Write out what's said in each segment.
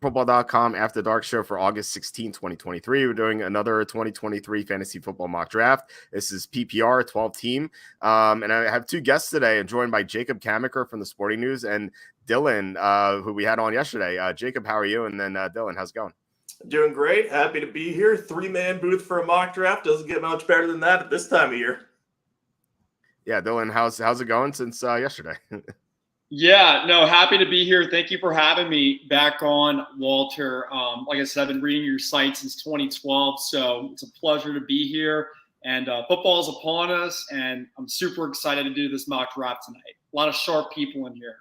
WalterFootball.com After Dark show for August 16, 2023. We're doing another 2023 fantasy football mock draft. This is PPR, 12 team. And I have two guests today. I'm joined by Jacob Camenker from the Sporting News and Dylan, who we had on yesterday. Jacob, how are you? And then Dylan, how's it going? Doing great. Happy to be here. 3-man booth for a mock draft. Doesn't get much better than that at this time of year. Yeah, Dylan, how's it going since yesterday? Yeah, no, happy to be here. Thank you for having me back on, Walter. Like I said, I've been reading your site since 2012, so it's a pleasure to be here. And football's upon us, and I'm super excited to do this mock draft tonight. A lot of sharp people in here.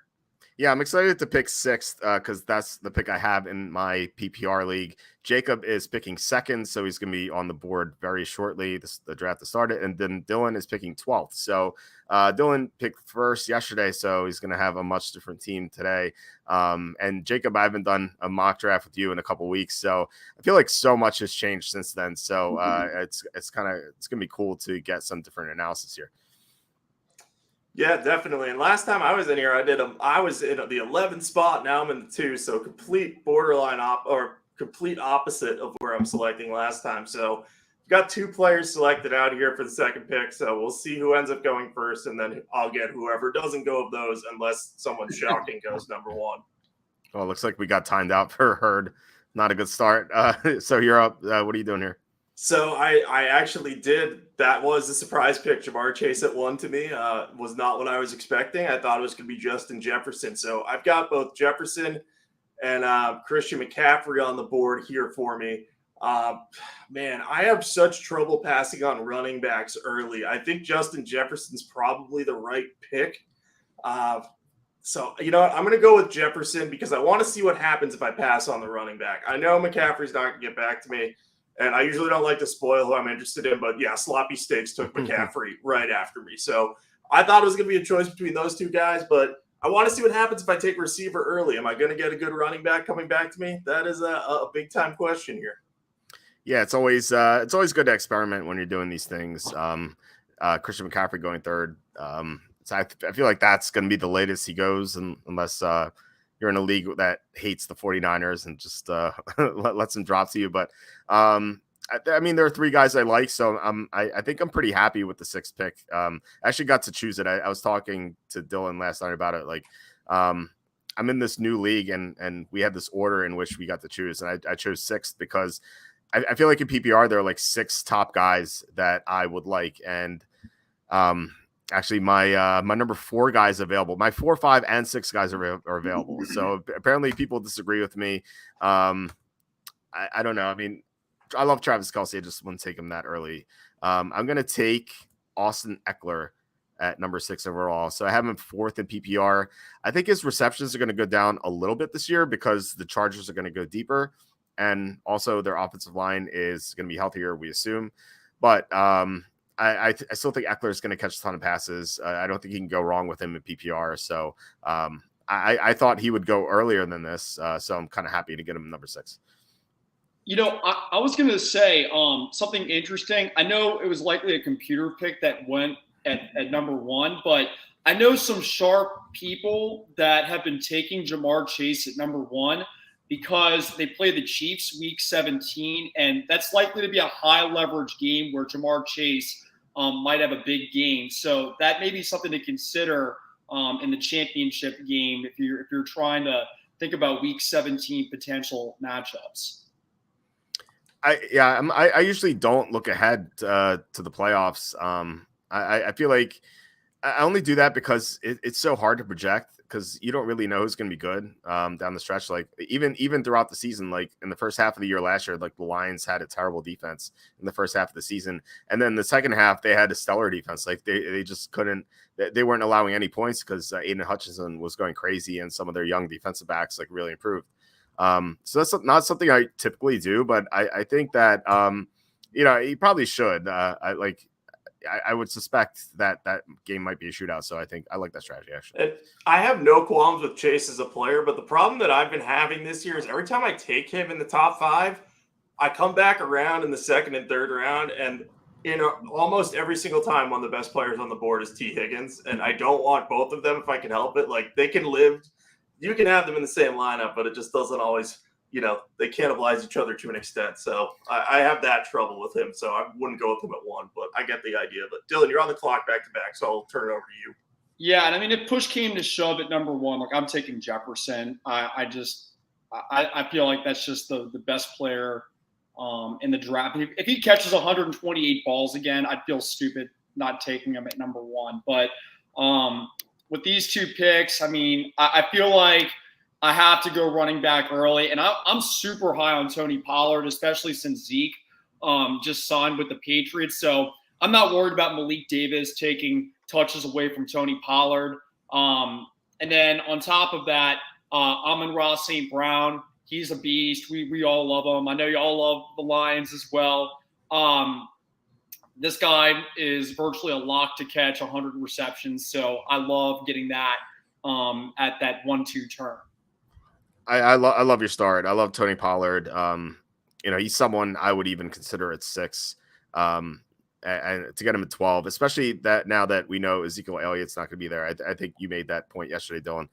Yeah, I'm excited to pick sixth because that's the pick I have in my PPR league. Jacob is picking second, so he's going to be on the board very shortly. The draft has started, and then Dylan is picking 12th. So Dylan picked first yesterday, so he's going to have a much different team today. And Jacob, I haven't done a mock draft with you in a couple of weeks, so I feel like so much has changed since then. So it's going to be cool to get some different analysis here. Yeah, definitely. And last time I was in here, I was in the 11th spot. Now I'm in the 2, so complete borderline complete opposite of where I'm selecting last time. So we've got 2 players selected out here for the second pick. So we'll see who ends up going first, and then I'll get whoever doesn't go of those, unless someone shocking goes number 1. Well, it looks like we got timed out for Herd. Not a good start. So you're up. What are you doing here? So I actually did. That was a surprise pick. Jamar Chase at 1 to me was not what I was expecting. I thought it was going to be Justin Jefferson. So I've got both Jefferson and Christian McCaffrey on the board here for me. Man, I have such trouble passing on running backs early. I think Justin Jefferson's probably the right pick. So, you know what? I'm going to go with Jefferson because I want to see what happens if I pass on the running back. I know McCaffrey's not going to get back to me. And I usually don't like to spoil who I'm interested in, but yeah, Sloppy Steaks took McCaffrey right after me. So I thought it was going to be a choice between those 2 guys, but I want to see what happens if I take a receiver early. Am I going to get a good running back coming back to me? That is a big time question here. Yeah, it's always good to experiment when you're doing these things. Christian McCaffrey going third. So I feel like that's going to be the latest he goes, unless you're in a league that hates the 49ers and just lets them drop to you. But I mean, there are 3 guys I like, so I think I'm pretty happy with the 6th pick. I actually got to choose it. I was talking to Dylan last night about it. Like, I'm in this new league, and we had this order in which we got to choose, and I chose 6th because I feel like in PPR there are like 6 top guys that I would like, and actually, my number 4 guys available. My 4, 5, and 6 guys are available. So apparently, people disagree with me. I don't know. I mean, I love Travis Kelce. I just wouldn't take him that early. I'm going to take Austin Eckler at number 6 overall. So I have him 4th in PPR. I think his receptions are going to go down a little bit this year because the Chargers are going to go deeper, and also their offensive line is going to be healthier, we assume. But I still think Eckler is going to catch a ton of passes. I don't think he can go wrong with him in PPR. So I thought he would go earlier than this. So I'm kind of happy to get him number 6. You know, I was going to say something interesting. I know it was likely a computer pick that went at number 1, but I know some sharp people that have been taking Jamar Chase at number 1 because they play the Chiefs week 17, and that's likely to be a high leverage game where Jamar Chase might have a big game. So that may be something to consider in the championship game if you're trying to think about week 17 potential matchups. I usually don't look ahead to the playoffs. I feel like I only do that because it's so hard to project because you don't really know who's going to be good down the stretch. Like even throughout the season, like in the first half of the year last year, like the Lions had a terrible defense in the first half of the season, and then the second half they had a stellar defense. Like they just couldn't. They weren't allowing any points because Aiden Hutchinson was going crazy, and some of their young defensive backs like really improved. So that's not something I typically do, but I think that you probably should. I would suspect that game might be a shootout. So I think I like that strategy, actually. And I have no qualms with Chase as a player, but the problem that I've been having this year is every time I take him in the top 5, I come back around in the 2nd and 3rd round, and almost every single time one of the best players on the board is T. Higgins, and I don't want both of them if I can help it. Like, they can live – you can have them in the same lineup, but it just doesn't always they cannibalize each other to an extent. So I have that trouble with him. So I wouldn't go with him at 1, but I get the idea. But Dylan, you're on the clock back to back, so I'll turn it over to you. Yeah, and I mean, if push came to shove at number 1, like I'm taking Jefferson. I feel like that's just the best player in the draft. If he catches 128 balls again, I'd feel stupid not taking him at number 1. But with these 2 picks, I mean, I feel like I have to go running back early. And I'm super high on Tony Pollard, especially since Zeke just signed with the Patriots. So I'm not worried about Malik Davis taking touches away from Tony Pollard. And then on top of that, Amon-Ra St. Brown, he's a beast. We all love him. I know you all love the Lions as well. This guy is virtually a lock to catch 100 receptions. So I love getting that at that 1-2 turn. I love your start. I love Tony Pollard. He's someone I would even consider at 6. And to get him at 12, especially that now that we know Ezekiel Elliott's not going to be there. I think you made that point yesterday, Dylan.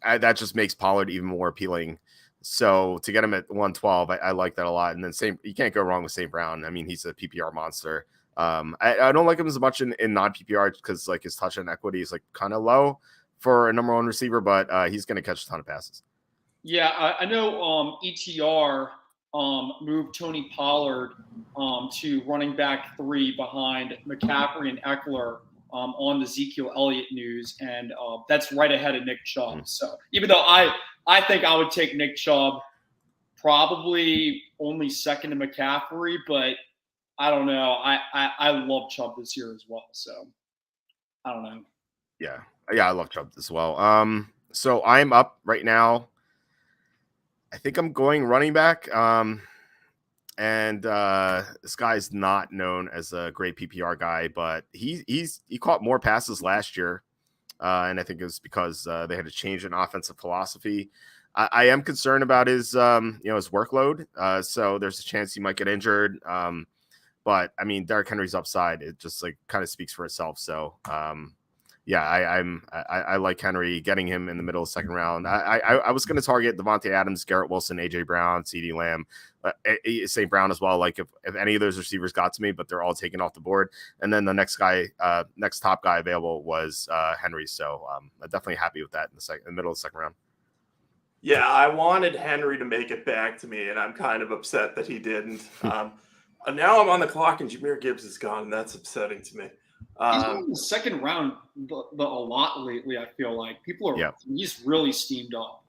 That just makes Pollard even more appealing. So to get him at 112, I like that a lot. And then you can't go wrong with St. Brown. I mean, he's a PPR monster. I don't like him as much in non-PPR because like his touchdown equity is like kind of low for a number 1 receiver, but he's going to catch a ton of passes. Yeah, I know ETR moved Tony Pollard to running back 3 behind McCaffrey and Eckler on the Ezekiel Elliott news, and that's right ahead of Nick Chubb. So even though I think I would take Nick Chubb probably only second to McCaffrey, but I don't know. I love Chubb this year as well, so I don't know. Yeah, I love Chubb as well. So I'm up right now. I think I'm going running back. And this guy's not known as a great PPR guy, but he caught more passes last year. And I think it was because they had to change an offensive philosophy. I am concerned about his workload. So there's a chance he might get injured. But I mean, Derrick Henry's upside, it just like kind of speaks for itself. So I like Henry, getting him in the middle of the 2nd round. I was going to target Devontae Adams, Garrett Wilson, AJ Brown, CeeDee Lamb, St. Brown as well. Like if any of those receivers got to me, but they're all taken off the board. And then the next top guy available was Henry. So I'm definitely happy with that in the middle of the 2nd round. Yeah, I wanted Henry to make it back to me, and I'm kind of upset that he didn't. Now I'm on the clock, and Jahmyr Gibbs is gone, and that's upsetting to me. He's been in the 2nd round a lot lately, I feel like. He's really steamed up.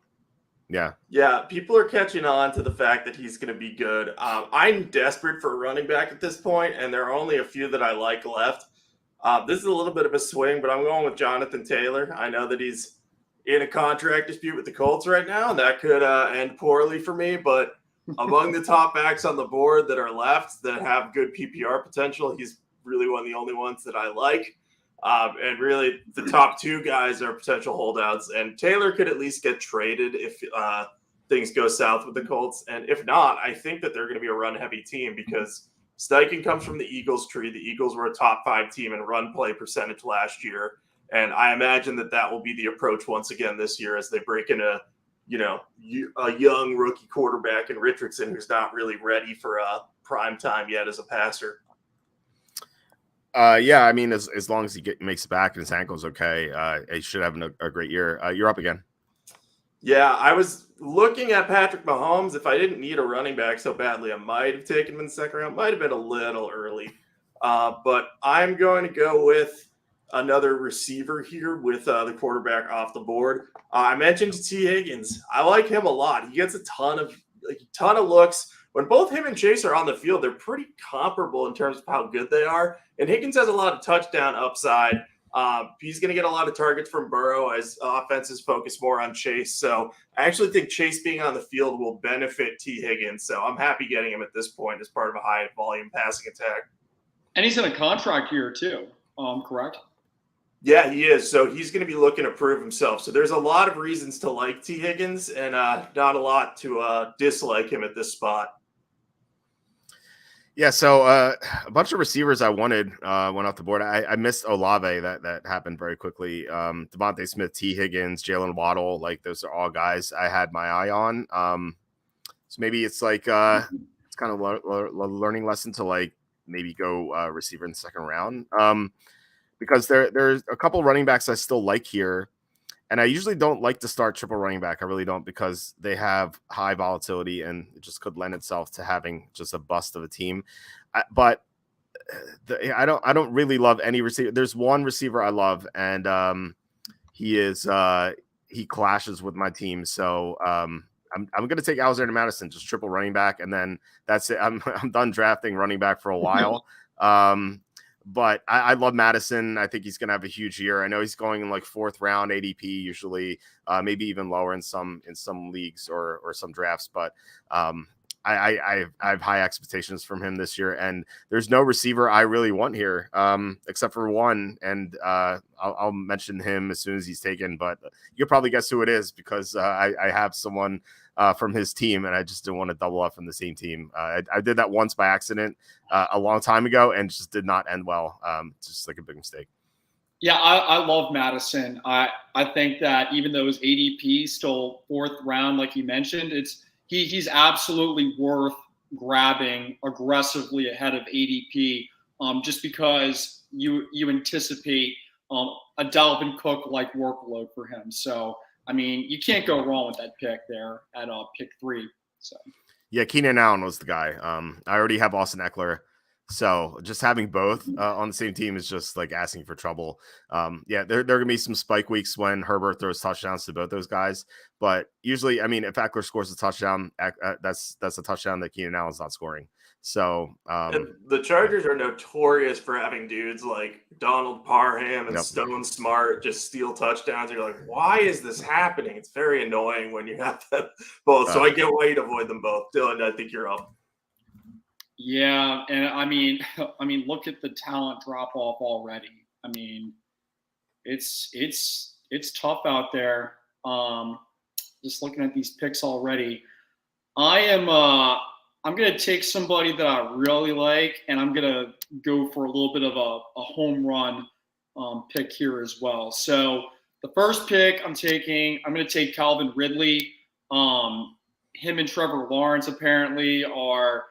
Yeah, people are catching on to the fact that he's going to be good. I'm desperate for a running back at this point, and there are only a few that I like left. This is a little bit of a swing, but I'm going with Jonathan Taylor. I know that he's in a contract dispute with the Colts right now, and that could end poorly for me, but among the top backs on the board that are left that have good PPR potential, he's really one of the only ones that I like. And really the top 2 guys are potential holdouts, and Taylor could at least get traded if things go south with the Colts. And if not, I think that they're going to be a run heavy team because Steichen comes from the Eagles tree. The Eagles were a top 5 team in run play percentage last year. And I imagine that will be the approach once again this year as they break in a young rookie quarterback in Richardson who's not really ready for prime time yet as a passer. I mean, as long as he makes it back and his ankle's okay, he should have a great year. You're up again. Yeah, I was looking at Patrick Mahomes. If I didn't need a running back so badly, I might have taken him in the 2nd round. Might have been a little early. But I'm going to go with another receiver here with the quarterback off the board. I mentioned T. Higgins. I like him a lot. He gets a ton of looks. When both him and Chase are on the field, they're pretty comparable in terms of how good they are. And Higgins has a lot of touchdown upside. He's going to get a lot of targets from Burrow as offenses focus more on Chase. So I actually think Chase being on the field will benefit T. Higgins. So I'm happy getting him at this point as part of a high volume passing attack. And he's in a contract year too, correct? Yeah, he is. So he's going to be looking to prove himself. So there's a lot of reasons to like T. Higgins and not a lot to dislike him at this spot. Yeah, so a bunch of receivers I wanted went off the board. I missed Olave. That happened very quickly. Devontae Smith, T. Higgins, Jalen Waddle, like those are all guys I had my eye on. So maybe it's like it's kind of a learning lesson to like maybe go receiver in the second round. Because there's a couple running backs I still like here. And I usually don't like to start triple running back. I really don't, because they have high volatility and it just could lend itself to having just a bust of a team. But I don't really love any receiver. There's one receiver I love, and he clashes with my team. So I'm going to take Alexander Madison, just triple running back, and then that's it. I'm done drafting running back for a while. But I love Madison. I think he's going to have a huge year. I know he's going in like 4th round ADP usually, maybe even lower in some leagues or some drafts. But I have high expectations from him this year. And there's no receiver I really want here except for one. And I'll mention him as soon as he's taken. But you'll probably guess who it is, because I have someone from his team, and I just didn't want to double up from the same team. I did that once by accident a long time ago, and just did not end well. Just like a big mistake. Yeah, I love Madison. I think that even though his ADP still 4th round, like you mentioned, he's absolutely worth grabbing aggressively ahead of ADP, just because you anticipate a Dalvin Cook like workload for him. So I mean, you can't go wrong with that pick there at pick 3. So yeah, Keenan Allen was the guy. I already have Austin Eckler, so just having both on the same team is just like asking for trouble. Yeah, there are gonna be some spike weeks when Herbert throws touchdowns to both those guys, but usually, I mean, if Eckler scores a touchdown, that's a touchdown that Keenan Allen's not scoring. So the Chargers are notorious for having dudes like Donald Parham and Stone Smart just steal touchdowns. You're like, why is this happening? It's very annoying when you have them both. So I get why you'd avoid them both. Dylan, I think you're up. Yeah, and I mean, look at the talent drop off already. I mean, it's tough out there. Just looking at these picks already, I'm going to take somebody that I really like, and I'm going to go for a little bit of a home run pick here as well. So the first pick I'm going to take Calvin Ridley. Him and Trevor Lawrence apparently are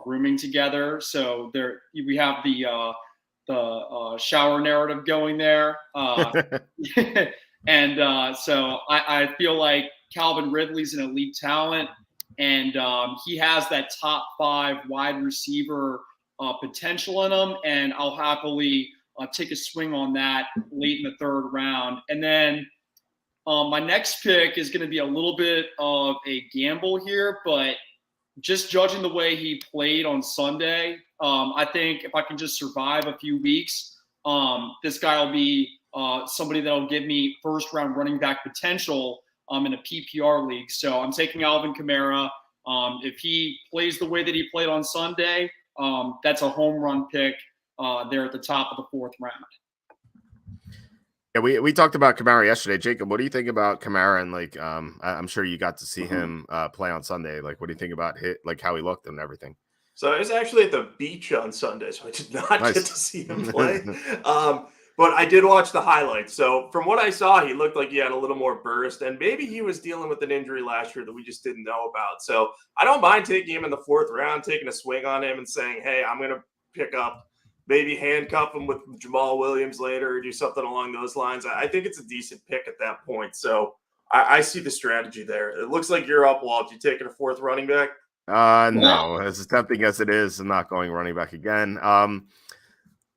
rooming together. So we have the shower narrative going there. And so I feel like Calvin Ridley's an elite talent. And he has that top 5 wide receiver potential in him. And I'll happily take a swing on that late in the 3rd round. And then my next pick is going to be a little bit of a gamble here, but just judging the way he played on Sunday, I think if I can just survive a few weeks, this guy will be somebody that will give me 1st round running back potential in a PPR league. So I'm taking Alvin Kamara. If he plays the way that he played on Sunday, that's a home run pick there at the top of the 4th round. Yeah, we talked about Kamara yesterday. Jacob, what do you think about Kamara? And like, I'm sure you got to see him play on Sunday. Like, what do you think about how he looked and everything? So I was actually at the beach on Sunday, so I did not get to see him play. But I did watch the highlights. So from what I saw, he looked like he had a little more burst, and maybe he was dealing with an injury last year that we just didn't know about. So I don't mind taking him in the 4th round, taking a swing on him and saying, hey, I'm going to pick up, maybe handcuff him with Jamal Williams later or do something along those lines. I think it's a decent pick at that point. So I see the strategy there. It looks like you're up, Walt. You taking a 4th running back? No, as tempting as it is, I'm not going running back again.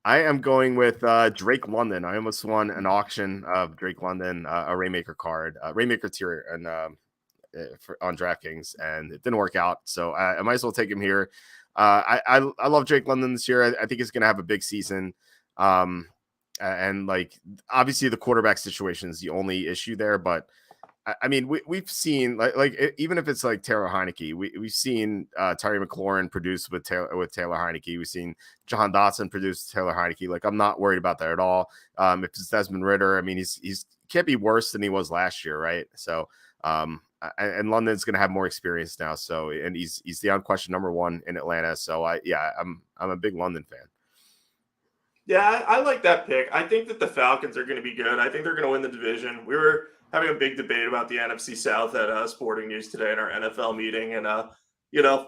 I am going with Drake London. I almost won an auction of Drake London, a Rainmaker card, Rainmaker tier, and on DraftKings, and it didn't work out. So I might as well take him here. I love Drake London this year. I think he's going to have a big season. And like obviously the quarterback situation is the only issue there, but I mean, we've seen like even if it's like Taylor Heineke, we've seen Terry McLaurin produce with Taylor Heineke. We've seen John Dotson produce with Taylor Heineke. Like, I'm not worried about that at all. If it's Desmond Ridder, I mean, he's can't be worse than he was last year, right? So And London's going to have more experience now. So, and he's the unquestioned number one in Atlanta. So I'm a big London fan. Yeah, I like that pick. I think that the Falcons are going to be good. I think they're going to win the division. We were having a big debate about the NFC South at Sporting News today in our NFL meeting, and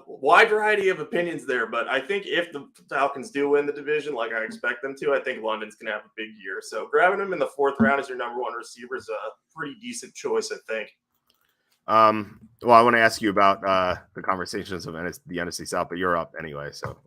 wide variety of opinions there. But I think if the Falcons do win the division, like I expect them to, I think London's going to have a big year. So grabbing him in the 4th round as your number one receiver is a pretty decent choice, I think. Well, I want to ask you about the conversations of the NFC South, but you're up anyway. So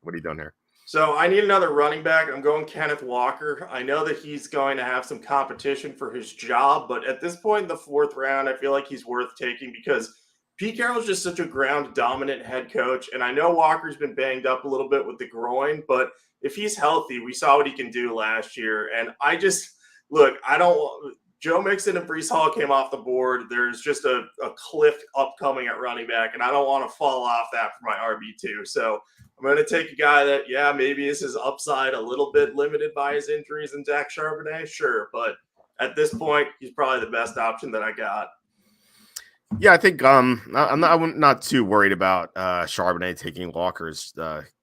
what are you doing here? So I need another running back. I'm going Kenneth Walker. I know that he's going to have some competition for his job, but at this point in the 4th round, I feel like he's worth taking because Pete Carroll's just such a ground-dominant head coach, and I know Walker's been banged up a little bit with the groin, but if he's healthy, we saw what he can do last year. And Joe Mixon and Breece Hall came off the board. There's just a cliff upcoming at running back, and I don't want to fall off that for my RB2. So I'm going to take a guy that, maybe is his upside a little bit limited by his injuries in Zach Charbonnet. Sure. But at this point, he's probably the best option that I got. Yeah, I think I'm not too worried about Charbonnet taking Walker's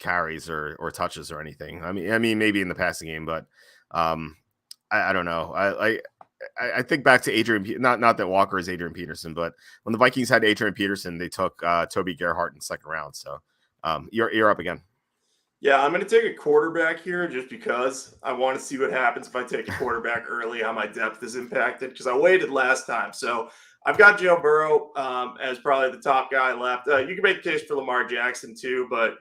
carries or touches or anything. I mean, maybe in the passing game, but I don't know. I think back to Adrian. Not that Walker is Adrian Peterson, but when the Vikings had Adrian Peterson, they took Toby Gerhart in the 2nd round. So you're up again. Yeah, I'm going to take a quarterback here just because I want to see what happens if I take a quarterback early, how my depth is impacted, because I waited last time. So I've got Joe Burrow as probably the top guy left. You can make the case for Lamar Jackson too, but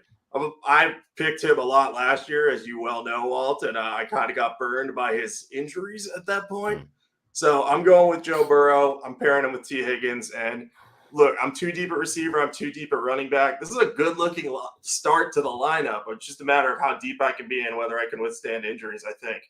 I picked him a lot last year, as you well know, Walt, and I kind of got burned by his injuries at that point. So I'm going with Joe Burrow. I'm pairing him with T. Higgins. And look, I'm too deep at receiver. I'm too deep at running back. This is a good-looking start to the lineup. It's just a matter of how deep I can be and whether I can withstand injuries, I think.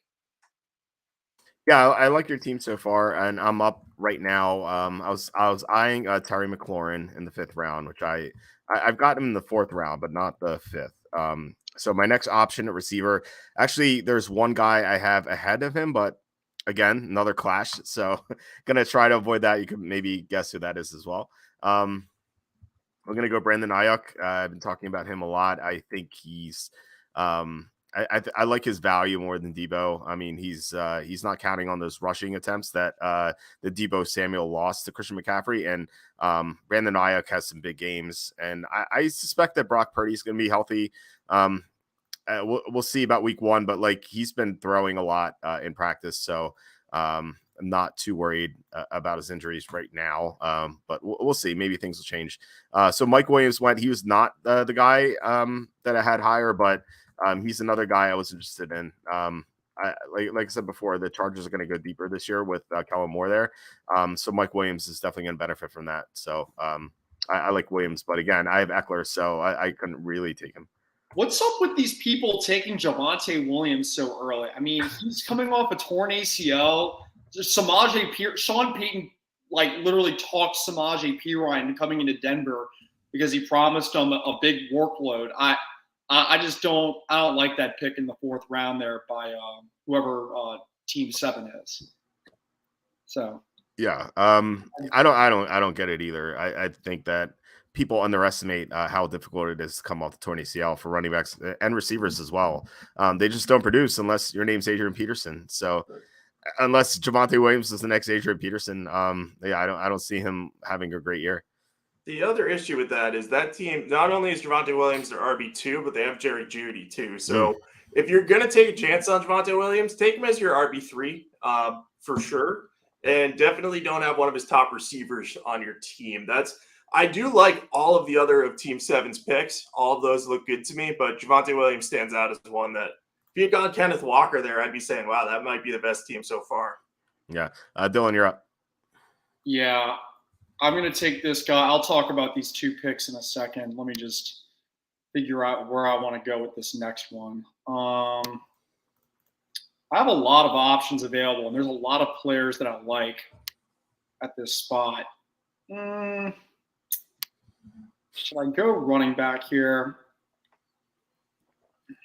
Yeah, I like your team so far, and I'm up right now. I was eyeing Terry McLaurin in the 5th round, which I've got him in the 4th round, but not the 5th. So my next option at receiver, actually, there's one guy I have ahead of him, but again, another clash. So gonna try to avoid that. You can maybe guess who that is as well. I'm gonna go Brandon Ayuk. I've been talking about him a lot. I think he's I like his value more than Debo. I mean, he's not counting on those rushing attempts that the Debo Samuel lost to Christian McCaffrey, and Brandon Ayuk has some big games, and I suspect that Brock Purdy is going to be healthy. We'll see about week 1, but like he's been throwing a lot in practice, so I'm not too worried about his injuries right now. But we'll see. Maybe things will change. So Mike Williams went. He was not the guy that I had higher, but he's another guy I was interested in. Like I said before, the Chargers are going to go deeper this year with Kellen Moore there. So Mike Williams is definitely going to benefit from that. So I like Williams, but again, I have Eckler, so I couldn't really take him. What's up with these people taking Javonte Williams so early? I mean, he's coming off a torn ACL. Sean Payton, literally talked Samaje Perine coming into Denver because he promised him a big workload. I just don't like that pick in the 4th round there by whoever Team 7 is. So yeah, I don't get it either. I think that people underestimate how difficult it is to come off the torn ACL for running backs and receivers as well. They just don't produce unless your name's Adrian Peterson. So unless Javonte Williams is the next Adrian Peterson, I don't see him having a great year. The other issue with that is that team, not only is Javonte Williams their RB2, but they have Jerry Jeudy too. So if you're going to take a chance on Javonte Williams, take him as your RB3 for sure. And definitely don't have one of his top receivers on your team. I do like all of the other of Team 7's picks. All of those look good to me, but Javonte Williams stands out as one that if you had gone Kenneth Walker there, I'd be saying, wow, that might be the best team so far. Yeah. Dylan, you're up. Yeah. I'm going to take this guy. I'll talk about these 2 picks in a second. Let me just figure out where I want to go with this next one. I have a lot of options available, and there's a lot of players that I like at this spot. Should I go running back here?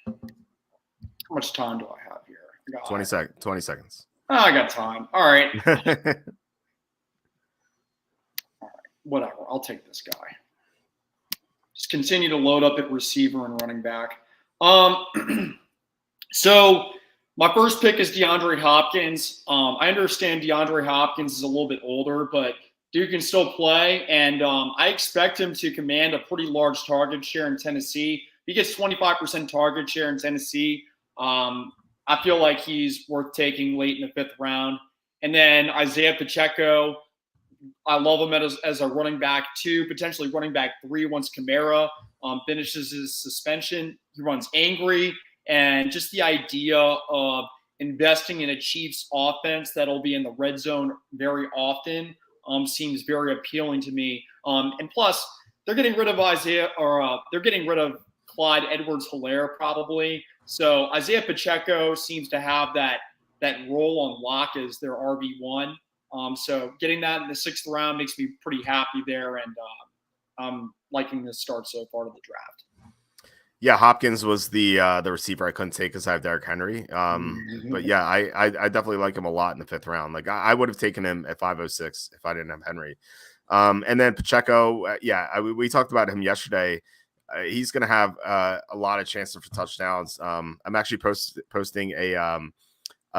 How much time do I have here? 20 seconds. Oh, I got time. All right. whatever. I'll take this guy. Just continue to load up at receiver and running back. So my first pick is DeAndre Hopkins. I understand DeAndre Hopkins is a little bit older, but dude can still play, and I expect him to command a pretty large target share in Tennessee. He gets 25% target share in Tennessee. I feel like he's worth taking late in the 5th round. And then Isaiah Pacheco, I love him as a running back 2, potentially running back 3 once Kamara finishes his suspension. He runs angry, and just the idea of investing in a Chiefs offense that'll be in the red zone very often seems very appealing to me. And plus, they're getting rid of they're getting rid of Clyde Edwards-Helaire probably. So Isaiah Pacheco seems to have that role on lock as their RB1. So getting that in the 6th round makes me pretty happy there, and I'm liking this start so far to the draft. Yeah, Hopkins was the receiver I couldn't take because I have Derrick Henry. But yeah, I definitely like him a lot in the 5th round. Like I would have taken him at 506 if I didn't have Henry. And then Pacheco, we talked about him yesterday. He's going to have a lot of chances for touchdowns. I'm actually posting a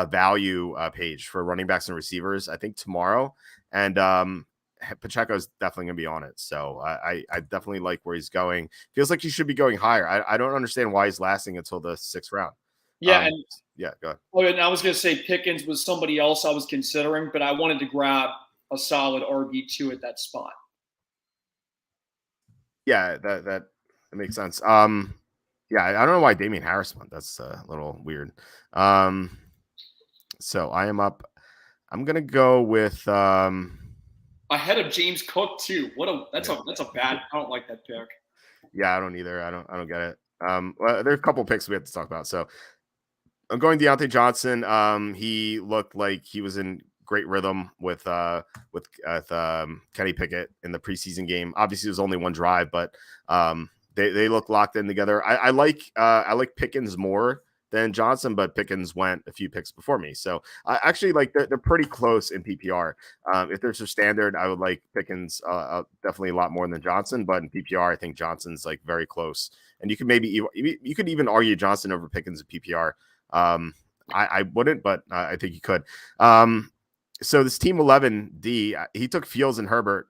value page for running backs and receivers, I think tomorrow. And Pacheco is definitely going to be on it. So I definitely like where he's going. Feels like he should be going higher. I don't understand why he's lasting until the 6th round. Yeah. Yeah, go ahead. Oh, and I was going to say Pickens was somebody else I was considering, but I wanted to grab a solid RB2 at that spot. Yeah, that makes sense. Yeah, I don't know why Damian Harris went. That's a little weird. So I am up. I'm going to go with ahead of James Cook too. That's a bad. I don't like that pick. Yeah, I don't either. I don't get it. Well, there's a couple picks we have to talk about. So I'm going Deontay Johnson. He looked like he was in great rhythm with Kenny Pickett in the preseason game. Obviously, it was only one drive, but they look locked in together. I like Pickens more than Johnson, but Pickens went a few picks before me. So I actually like they're pretty close in PPR. If there's a standard, I would like Pickens definitely a lot more than Johnson, but in PPR, I think Johnson's like very close. And you could even argue Johnson over Pickens in PPR. I wouldn't, but I think you could. So this team 11D, he took Fields and Herbert.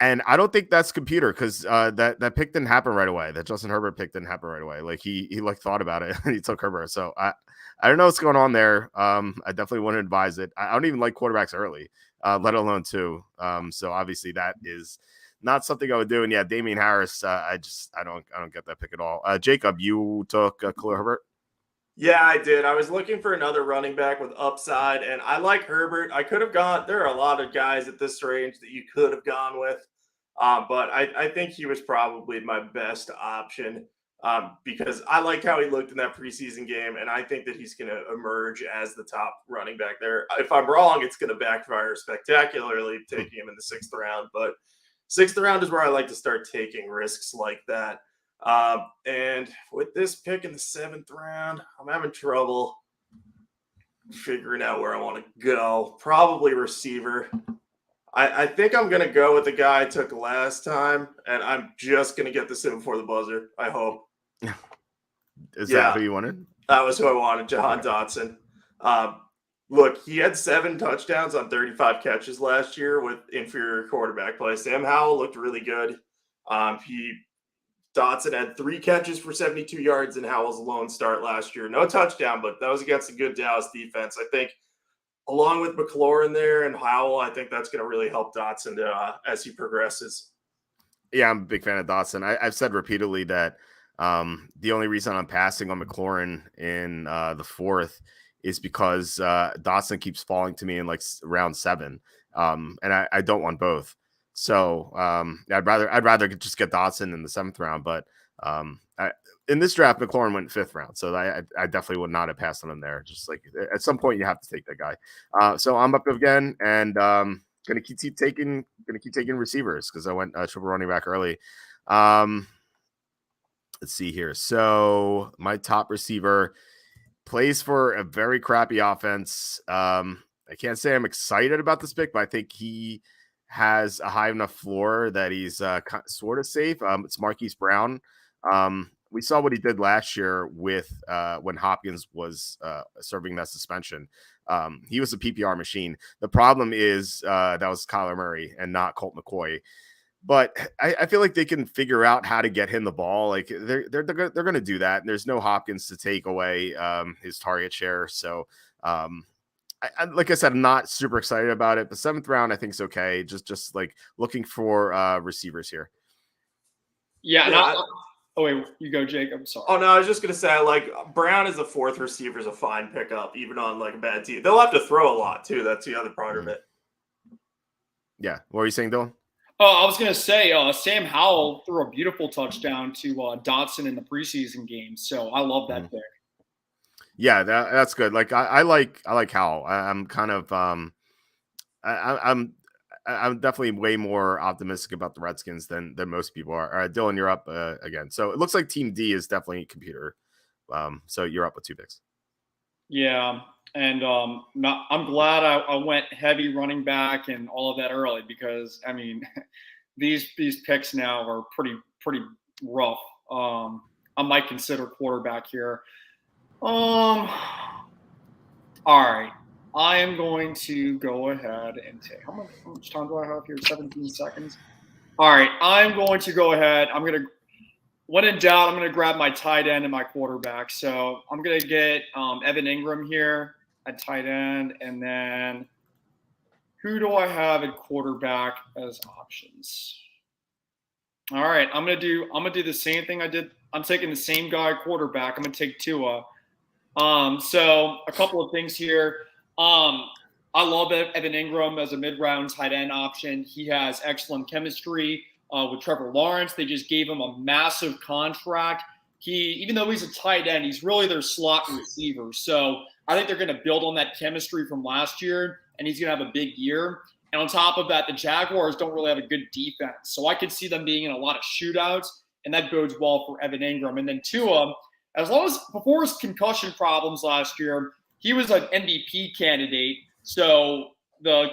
And I don't think that's computer because that pick didn't happen right away. That Justin Herbert pick didn't happen right away. Like he like thought about it and he took Herbert. So I don't know what's going on there. I definitely wouldn't advise it. I don't even like quarterbacks early, let alone 2. So obviously that is not something I would do. And yeah, Damian Harris, I don't get that pick at all. Jacob, you took Khalil Herbert. Yeah, I did. I was looking for another running back with upside, and I like Herbert. I could have gone – there are a lot of guys at this range that you could have gone with, but I think he was probably my best option because I liked how he looked in that preseason game, and I think that he's going to emerge as the top running back there. If I'm wrong, it's going to backfire spectacularly taking him in the 6th round, but 6th round is where I like to start taking risks like that. And with this pick in the 7th round, I'm having trouble figuring out where I want to go. Probably receiver. I think I'm going to go with the guy I took last time, and I'm just going to get this in before the buzzer, I hope. Is that who you wanted? That was who I wanted, Jahan Dotson. Look, he had 7 touchdowns on 35 catches last year with inferior quarterback play. Sam Howell looked really good. Dotson had 3 catches for 72 yards in Howell's lone start last year. No touchdown, but that was against a good Dallas defense. I think along with McLaurin there and Howell, I think that's going to really help Dotson as he progresses. Yeah, I'm a big fan of Dotson. I've said repeatedly that the only reason I'm passing on McLaurin in the 4th is because Dotson keeps falling to me in like round 7. And I don't want both. So I'd rather just get Dotson in the 7th round, but in this draft, McLaurin went 5th round, so I definitely would not have passed on him there. Just like at some point, you have to take that guy. So I'm up again, and gonna keep taking receivers because I went triple running back early. Let's see here. So my top receiver plays for a very crappy offense. I can't say I'm excited about this pick, but I think he has a high enough floor that he's sort of safe. It's Marquise Brown. We saw what he did last year with when Hopkins was serving that suspension. He was a PPR machine. The problem is that was Kyler Murray and not Colt McCoy. But I feel like they can figure out how to get him the ball. Like they're going to do that. And there's no Hopkins to take away his target share. So like I said, I'm not super excited about it. The 7th round I think is okay. Just like looking for receivers here. Yeah. Oh wait, you go, Jake. I'm sorry. Oh no, I was just gonna say, like, Brown as a 4th receiver is a fine pickup, even on like a bad team. They'll have to throw a lot too. That's the other part of it. Yeah. What were you saying, Dylan? Oh, I was gonna say Sam Howell threw a beautiful touchdown to Dotson in the preseason game. So I love that pick. Yeah, that's good. Like I like Howell. I'm kind of I'm definitely way more optimistic about the Redskins than most people are. All right, Dylan, you're up again. So it looks like Team D is definitely computer. So you're up with 2 picks. Yeah, and I'm glad I went heavy running back and all of that early because I mean these picks now are pretty rough. I might consider quarterback here. All right. I am going to go ahead and take how much time do I have here? 17 seconds. All right. I'm going to go ahead. When in doubt, I'm going to grab my tight end and my quarterback. So I'm going to get Evan Ingram here at tight end. And then who do I have at quarterback as options? All right. I'm going to do the same thing I did. I'm taking the same guy at quarterback. I'm going to take Tua. So a couple of things here. I love Evan Ingram as a mid-round tight end option. He has excellent chemistry with Trevor Lawrence. They just gave him a massive contract. Even though he's a tight end, he's really their slot receiver. So I think they're going to build on that chemistry from last year, and he's going to have a big year. And on top of that, the Jaguars don't really have a good defense. So I could see them being in a lot of shootouts, and that bodes well for Evan Ingram. And then Tua, before his concussion problems last year, he was an MVP candidate. So the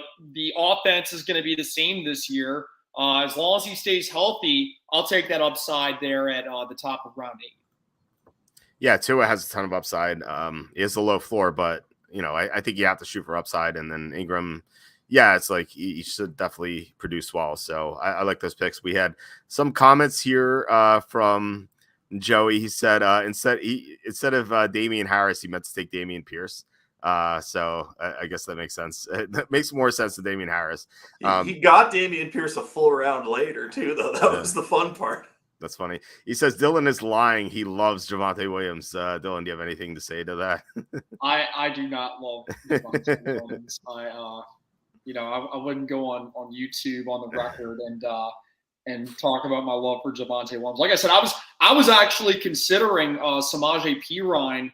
offense is going to be the same this year. As long as he stays healthy, I'll take that upside there at the top of round 8. Yeah, Tua has a ton of upside. He has a low floor, but I think you have to shoot for upside. And then Ingram, yeah, it's like he should definitely produce well. So I like those picks. We had some comments here from Joey. He said instead of Damian Harris, he meant to take Damian Pierce. So I guess that makes sense. That makes more sense to Damian Harris. He got Damian Pierce a full round later too, though. That was the fun part. That's funny. He says Dylan is lying. He loves Javonte Williams. Dylan, do you have anything to say to that? I do not love Javonte Williams. I wouldn't go on YouTube on the record and talk about my love for Javonte Williams. Like I said, I was actually considering Samaje Perine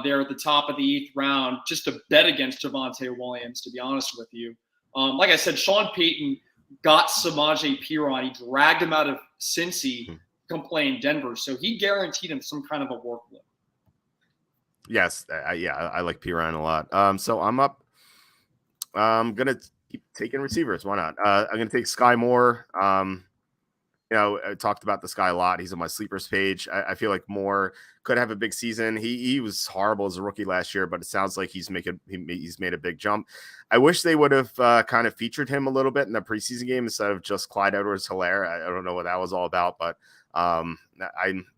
there at the top of the 8th round just to bet against Javonte Williams, to be honest with you. Like I said, Sean Payton got Samaje Perine. He dragged him out of Cincy to come play in Denver. So he guaranteed him some kind of a workload. Yes. I like Perine a lot. So I'm up. I'm going to keep taking receivers. Why not? I'm going to take Sky Moore. I talked about this guy a lot. He's on my sleepers page. I feel like Moore could have a big season. He was horrible as a rookie last year, but it sounds like he's made a big jump. I wish they would have kind of featured him a little bit in the preseason game instead of just Clyde Edwards-Helaire. I don't know what that was all about, but I'm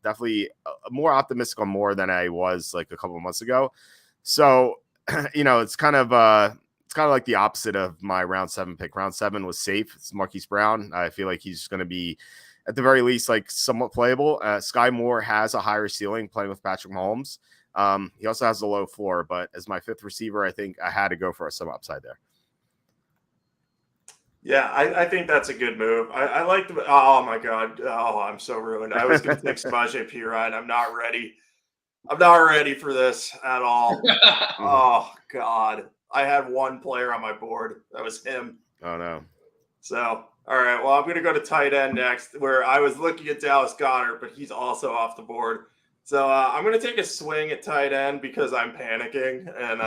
definitely more optimistic on Moore than I was like a couple of months ago. So, it's kind of like the opposite of my round 7 pick. Round 7 was safe. It's Marquise Brown. I feel like he's going to be, at the very least, like somewhat playable. Sky Moore has a higher ceiling playing with Patrick Mahomes. He also has a low floor, but as my 5th receiver, I think I had to go for some upside there. Yeah, I think that's a good move. I like the. Oh my God! Oh, I'm so ruined. I was going to take Samaje Perine. I'm not ready. I'm not ready for this at all. Oh God! I had one player on my board. That was him. Oh no! So all right. Well, I'm going to go to tight end next, where I was looking at Dallas Goedert, but he's also off the board. So I'm going to take a swing at tight end because I'm panicking, and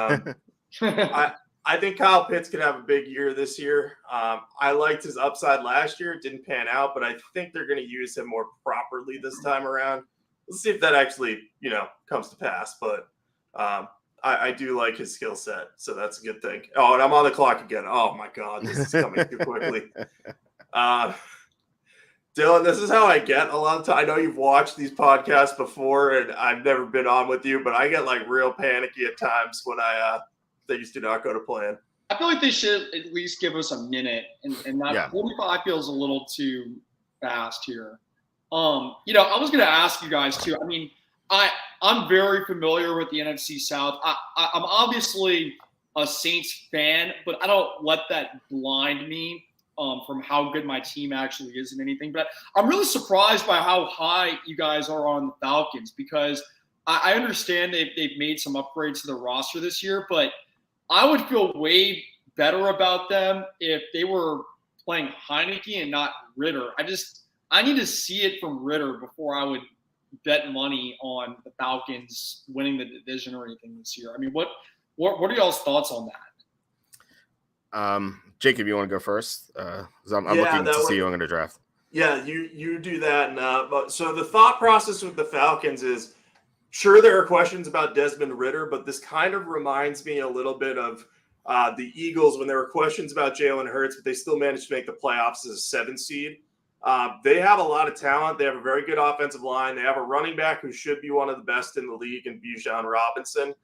I think Kyle Pitts could have a big year this year. I liked his upside last year. It didn't pan out, but I think they're going to use him more properly this time around. Let's see if that actually, comes to pass. But I do like his skill set, so that's a good thing. Oh, and I'm on the clock again. Oh, my God, this is coming too quickly. Dylan, this is how I get a lot of time. I know you've watched these podcasts before, and I've never been on with you, but I get like real panicky at times when things do not go to plan. I feel like they should at least give us a minute, and not 45 feels a little too fast here. I was going to ask you guys too. I mean, I'm very familiar with the NFC South. I'm obviously a Saints fan, but I don't let that blind me from how good my team actually is and anything. But I'm really surprised by how high you guys are on the Falcons, because I understand they've made some upgrades to the roster this year, but I would feel way better about them if they were playing Heineke and not Ritter. I need to see it from Ritter before I would bet money on the Falcons winning the division or anything this year. I mean, what are y'all's thoughts on that? Jacob, you want to go first? I'm looking to see who I'm going to draft. Yeah, you do that. And so the thought process with the Falcons is, sure, there are questions about Desmond Ritter, but this kind of reminds me a little bit of the Eagles when there were questions about Jalen Hurts, but they still managed to make the playoffs as a 7 seed. They have a lot of talent. They have a very good offensive line. They have a running back who should be one of the best in the league in Bijan Robinson.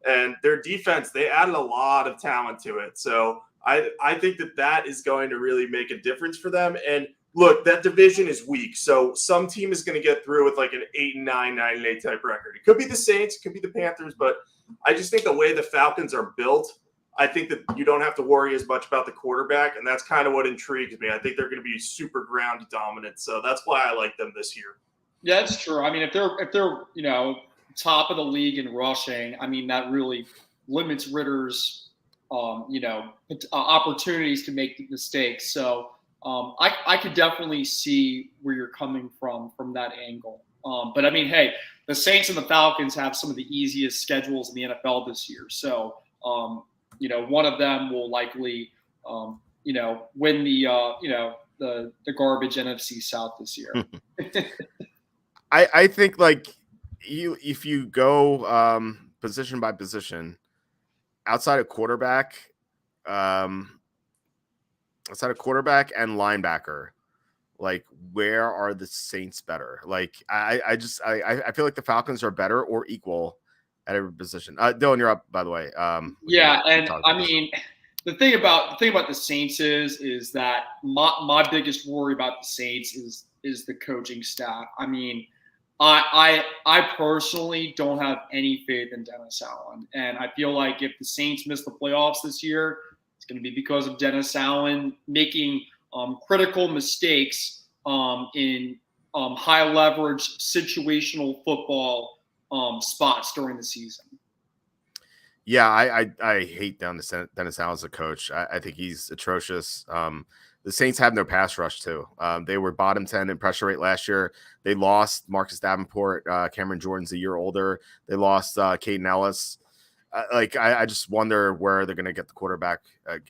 And their defense, they added a lot of talent to it. So I think that is going to really make a difference for them. And look, that division is weak. So some team is going to get through with like an 8-9, 9-8 type record. It could be the Saints, it could be the Panthers, but I just think the way the Falcons are built, I think that you don't have to worry as much about the quarterback, and that's kind of what intrigues me. I think they're going to be super ground dominant, so that's why I like them this year. Yeah, that's true. I mean, if they're top of the league in rushing, I mean, that really limits Ritter's opportunities to make mistakes. So I could definitely see where you're coming from that angle. But I mean, hey, the Saints and the Falcons have some of the easiest schedules in the NFL this year. So, one of them will likely, win the garbage NFC South this year. I think if you go position by position, outside of quarterback and linebacker, like, where are the Saints better? Like, I feel like the Falcons are better or equal at every position. Dylan, you're up, by the way. Yeah, and I mean, the thing about the Saints is that my biggest worry about the Saints is the coaching staff. I mean, I personally don't have any faith in Dennis Allen, and I feel like if the Saints miss the playoffs this year, it's going to be because of Dennis Allen making critical mistakes in high leverage situational football spots during the season. Yeah, I hate Dennis Allen as a coach. I think he's atrocious. The Saints have no pass rush too. They were bottom 10 in pressure rate last year. They lost Marcus Davenport. Cameron Jordan's a year older. They lost Caden Ellis. I just wonder where they're going to get the quarterback,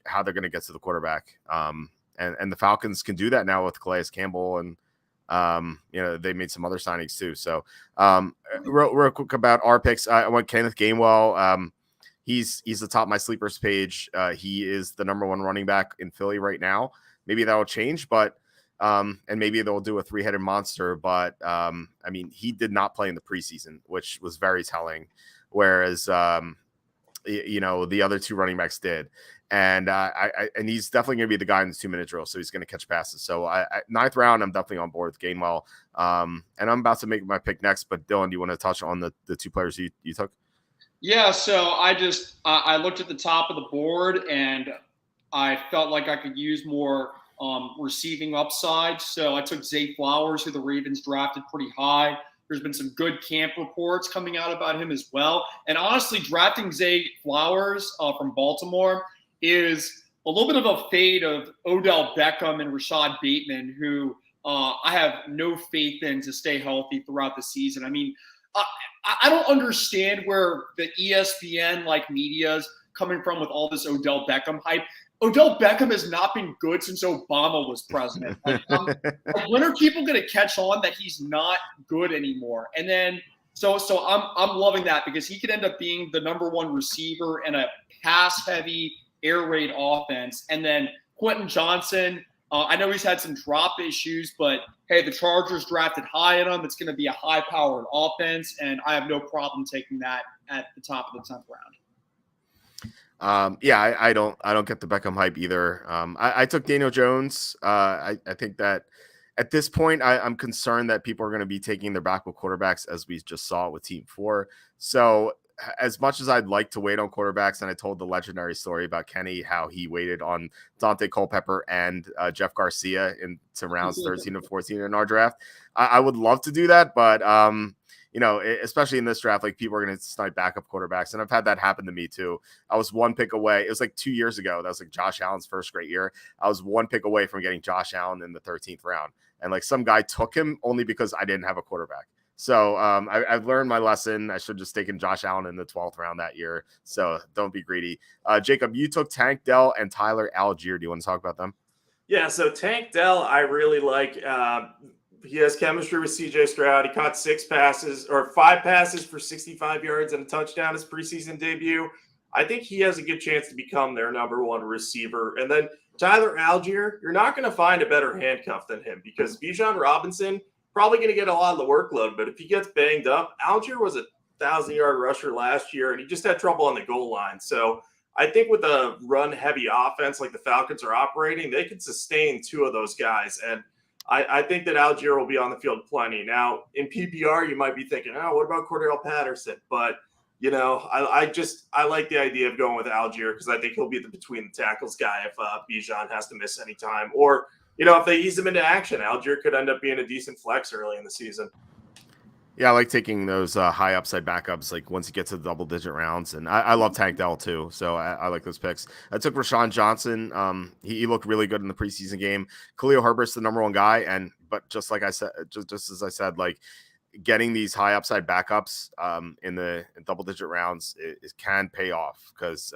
how they're going to get to the quarterback. And the Falcons can do that now with Calais Campbell, and they made some other signings too. So real quick about our picks. I went Kenneth Gainwell. He's the top of my sleepers page. He is the number 1 running back in Philly right now. Maybe that will change, but and maybe they'll do a 3-headed monster. But I mean, he did not play in the preseason, which was very telling. Whereas the other 2 running backs did, and and he's definitely going to be the guy in the 2-minute drill, so he's going to catch passes. So 9th round, I'm definitely on board with Gainwell. And I'm about to make my pick next. But Dylan, do you want to touch on the 2 players you took? Yeah, so I looked at the top of the board, and I felt like I could use more receiving upside. So I took Zay Flowers, who the Ravens drafted pretty high. There's been some good camp reports coming out about him as well. And honestly, drafting Zay Flowers from Baltimore is a little bit of a fade of Odell Beckham and Rashad Bateman, who I have no faith in to stay healthy throughout the season. I mean, I don't understand where the ESPN media's coming from with all this Odell Beckham hype. Odell Beckham has not been good since Obama was president. Like, when are people going to catch on that he's not good anymore? And then, so I'm loving that because he could end up being the number one receiver in a pass-heavy air raid offense. And then Quentin Johnson, I know he's had some drop issues, but hey, the Chargers drafted high in him. It's going to be a high-powered offense, and I have no problem taking that at the top of the 10th round. I don't get the Beckham hype either. I took Daniel Jones. I think that at this point, I'm concerned that people are going to be taking their backup quarterbacks, as we just saw with Team 4. So as much as I'd like to wait on quarterbacks, and I told the legendary story about Kenny, how he waited on Dante Culpepper and Jeff Garcia into rounds 13 and 14 in our draft, I would love to do that, but especially in this draft, like people are going to snipe backup quarterbacks. And I've had that happen to me too. I was one pick away. It was like 2 years ago. That was like Josh Allen's first great year. I was one pick away from getting Josh Allen in the 13th round. And like some guy took him only because I didn't have a quarterback. So I've learned my lesson. I should have just taken Josh Allen in the 12th round that year. So don't be greedy. Jacob, you took Tank Dell and Tyler Algier. Do you want to talk about them? Yeah, so Tank Dell, I really like. He has chemistry with CJ Stroud. He caught 5 passes for 65 yards and a touchdown his preseason debut. I think he has a good chance to become their number one receiver. And then Tyler Algier, you're not going to find a better handcuff than him because Bijan Robinson probably going to get a lot of the workload. But if he gets banged up, Algier was a 1,000-yard rusher last year, and he just had trouble on the goal line. So I think with a run-heavy offense like the Falcons are operating, they can sustain 2 of those guys. And I think that Algier will be on the field plenty. Now, in PPR, you might be thinking, what about Cordell Patterson? But, I like the idea of going with Algier because I think he'll be the between-the-tackles guy if Bijan has to miss any time. Or, if they ease him into action, Algier could end up being a decent flex early in the season. Yeah, I like taking those high upside backups, like once you get to the double-digit rounds. And I love Tank Dell, too, so I like those picks. I took Rashawn Johnson. He looked really good in the preseason game. Khalil Herbert's the number one guy, but just like I said, just as I said, like getting these high upside backups in double-digit rounds it can pay off because,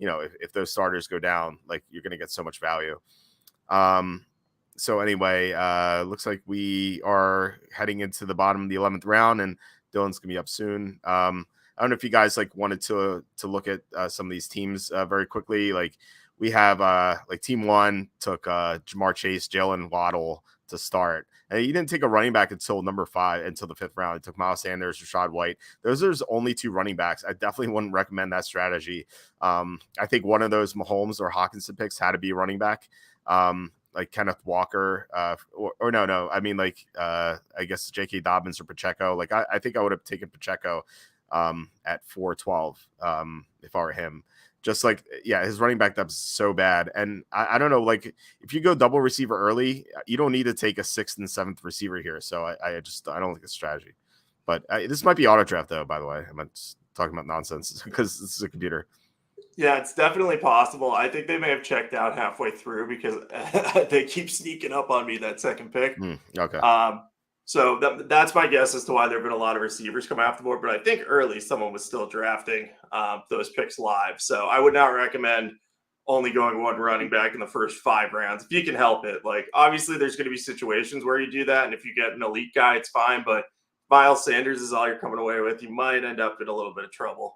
if those starters go down, like you're going to get so much value. So anyway, looks like we are heading into the bottom of the 11th round, and Dylan's gonna be up soon. I don't know if you guys wanted to look at some of these teams very quickly. Like we have Team 1 took Jamar Chase, Jalen Waddle to start, and he didn't take a running back until number 5 until the 5th round. He took Miles Sanders, Rashad White. Those are only 2 running backs. I definitely wouldn't recommend that strategy. I think one of those Mahomes or Hawkinson picks had to be a running back. Like Kenneth Walker, or no. I mean, I guess J.K. Dobbins or Pacheco. Like, I think I would have taken Pacheco at 412 if I were him. Just his running back depth is so bad. And I don't know, if you go double receiver early, you don't need to take a 6th and 7th receiver here. So I don't like the strategy. But this might be auto draft, though, by the way. I'm not just talking about nonsense because this is a computer. Yeah, it's definitely possible. I think they may have checked out halfway through because they keep sneaking up on me that second pick. Okay. So that's my guess as to why there have been a lot of receivers come off the board. But I think early someone was still drafting those picks live. So I would not recommend only going one running back in the first 5 rounds if you can help it. Like obviously there's going to be situations where you do that, and if you get an elite guy, it's fine. But Miles Sanders is all you're coming away with. You might end up in a little bit of trouble.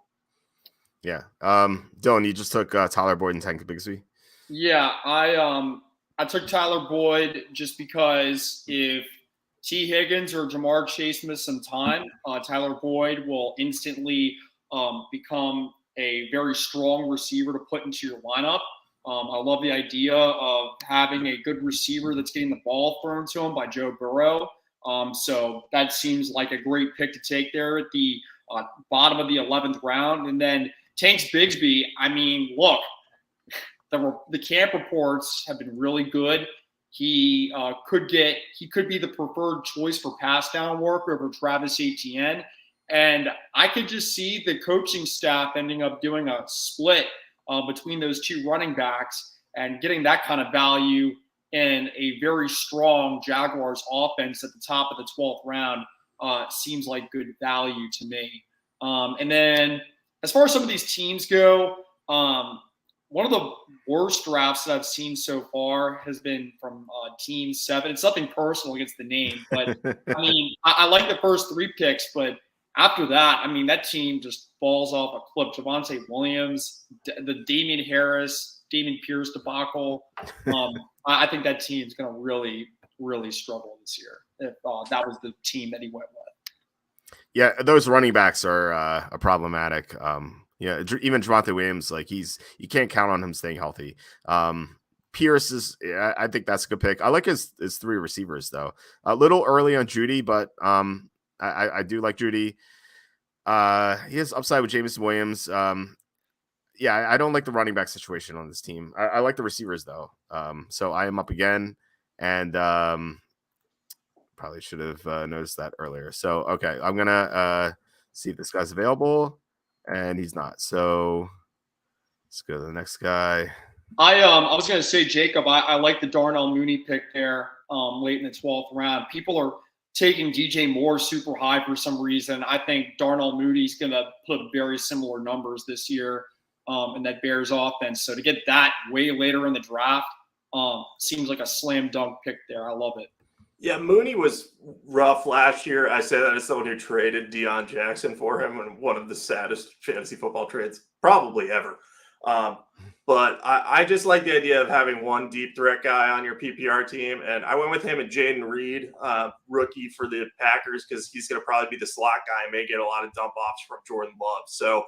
Yeah. Dylan, you just took Tyler Boyd and Tank Bigsby. Yeah, I took Tyler Boyd just because if T. Higgins or Jamar Chase miss some time, Tyler Boyd will instantly become a very strong receiver to put into your lineup. I love the idea of having a good receiver that's getting the ball thrown to him by Joe Burrow. So that seems like a great pick to take there at the bottom of the 11th round. And then Tank Bigsby, I mean, look, the camp reports have been really good. He could be the preferred choice for pass down work over Travis Etienne. And I could just see the coaching staff ending up doing a split between those 2 running backs and getting that kind of value in a very strong Jaguars offense at the top of the 12th round seems like good value to me. And then as far as some of these teams go, One of the worst drafts that I've seen so far has been from Team 7. It's nothing personal against the name, but I mean, I like the first 3 picks, but after that, I mean, that team just falls off a cliff. Javonte Williams, the Damian Harris, Damian Pierce debacle. I think that team's going to really, really struggle this year if that was the team that he went with. Yeah, those running backs are problematic. Yeah, even Javonte Williams, like you can't count on him staying healthy. Pierce is, I think that's a good pick. I like his 3 receivers though. A little early on Judy, but I do like Judy. He has upside with Jameson Williams. Yeah, I don't like the running back situation on this team. I like the receivers though. So I am up again, and probably should have noticed that earlier. So okay, I'm gonna see if this guy's available, and he's not. So let's go to the next guy. I was going to say, Jacob, I like the Darnell Mooney pick there late in the 12th round. People are taking DJ Moore super high for some reason. I think Darnell Mooney's going to put very similar numbers this year in that Bears offense. So to get that way later in the draft seems like a slam dunk pick there. I love it. Yeah, Mooney was rough last year. I say that as someone who traded Deion Jackson for him, and one of the saddest fantasy football trades probably ever. But I just like the idea of having one deep threat guy on your PPR team. And I went with him and Jaden Reed, rookie for the Packers, because he's going to probably be the slot guy and may get a lot of dump offs from Jordan Love. So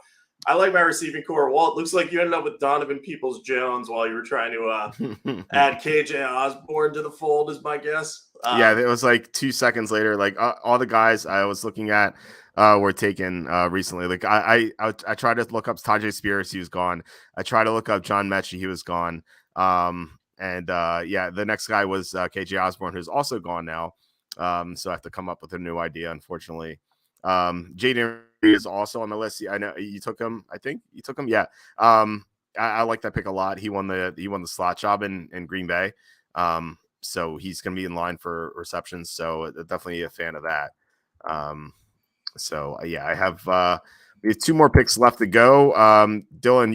I like my receiving core. Walt, looks like you ended up with Donovan Peoples-Jones while you were trying to add KJ Osborne to the fold, is my guess. Yeah, it was like 2 seconds later. Like all the guys I was looking at were taken recently. Like I tried to look up Tajay Spears, he was gone. I tried to look up John Mechie, he was gone. Yeah, the next guy was KJ Osborne, who's also gone now. So I have to come up with a new idea, unfortunately. Jaden is also on the list. I know you took him. I think you took him. Yeah. I like that pick a lot. He won the slot job in Green Bay. So he's going to be in line for receptions. So definitely a fan of that. Yeah, I have we have 2 more picks left to go. Dylan,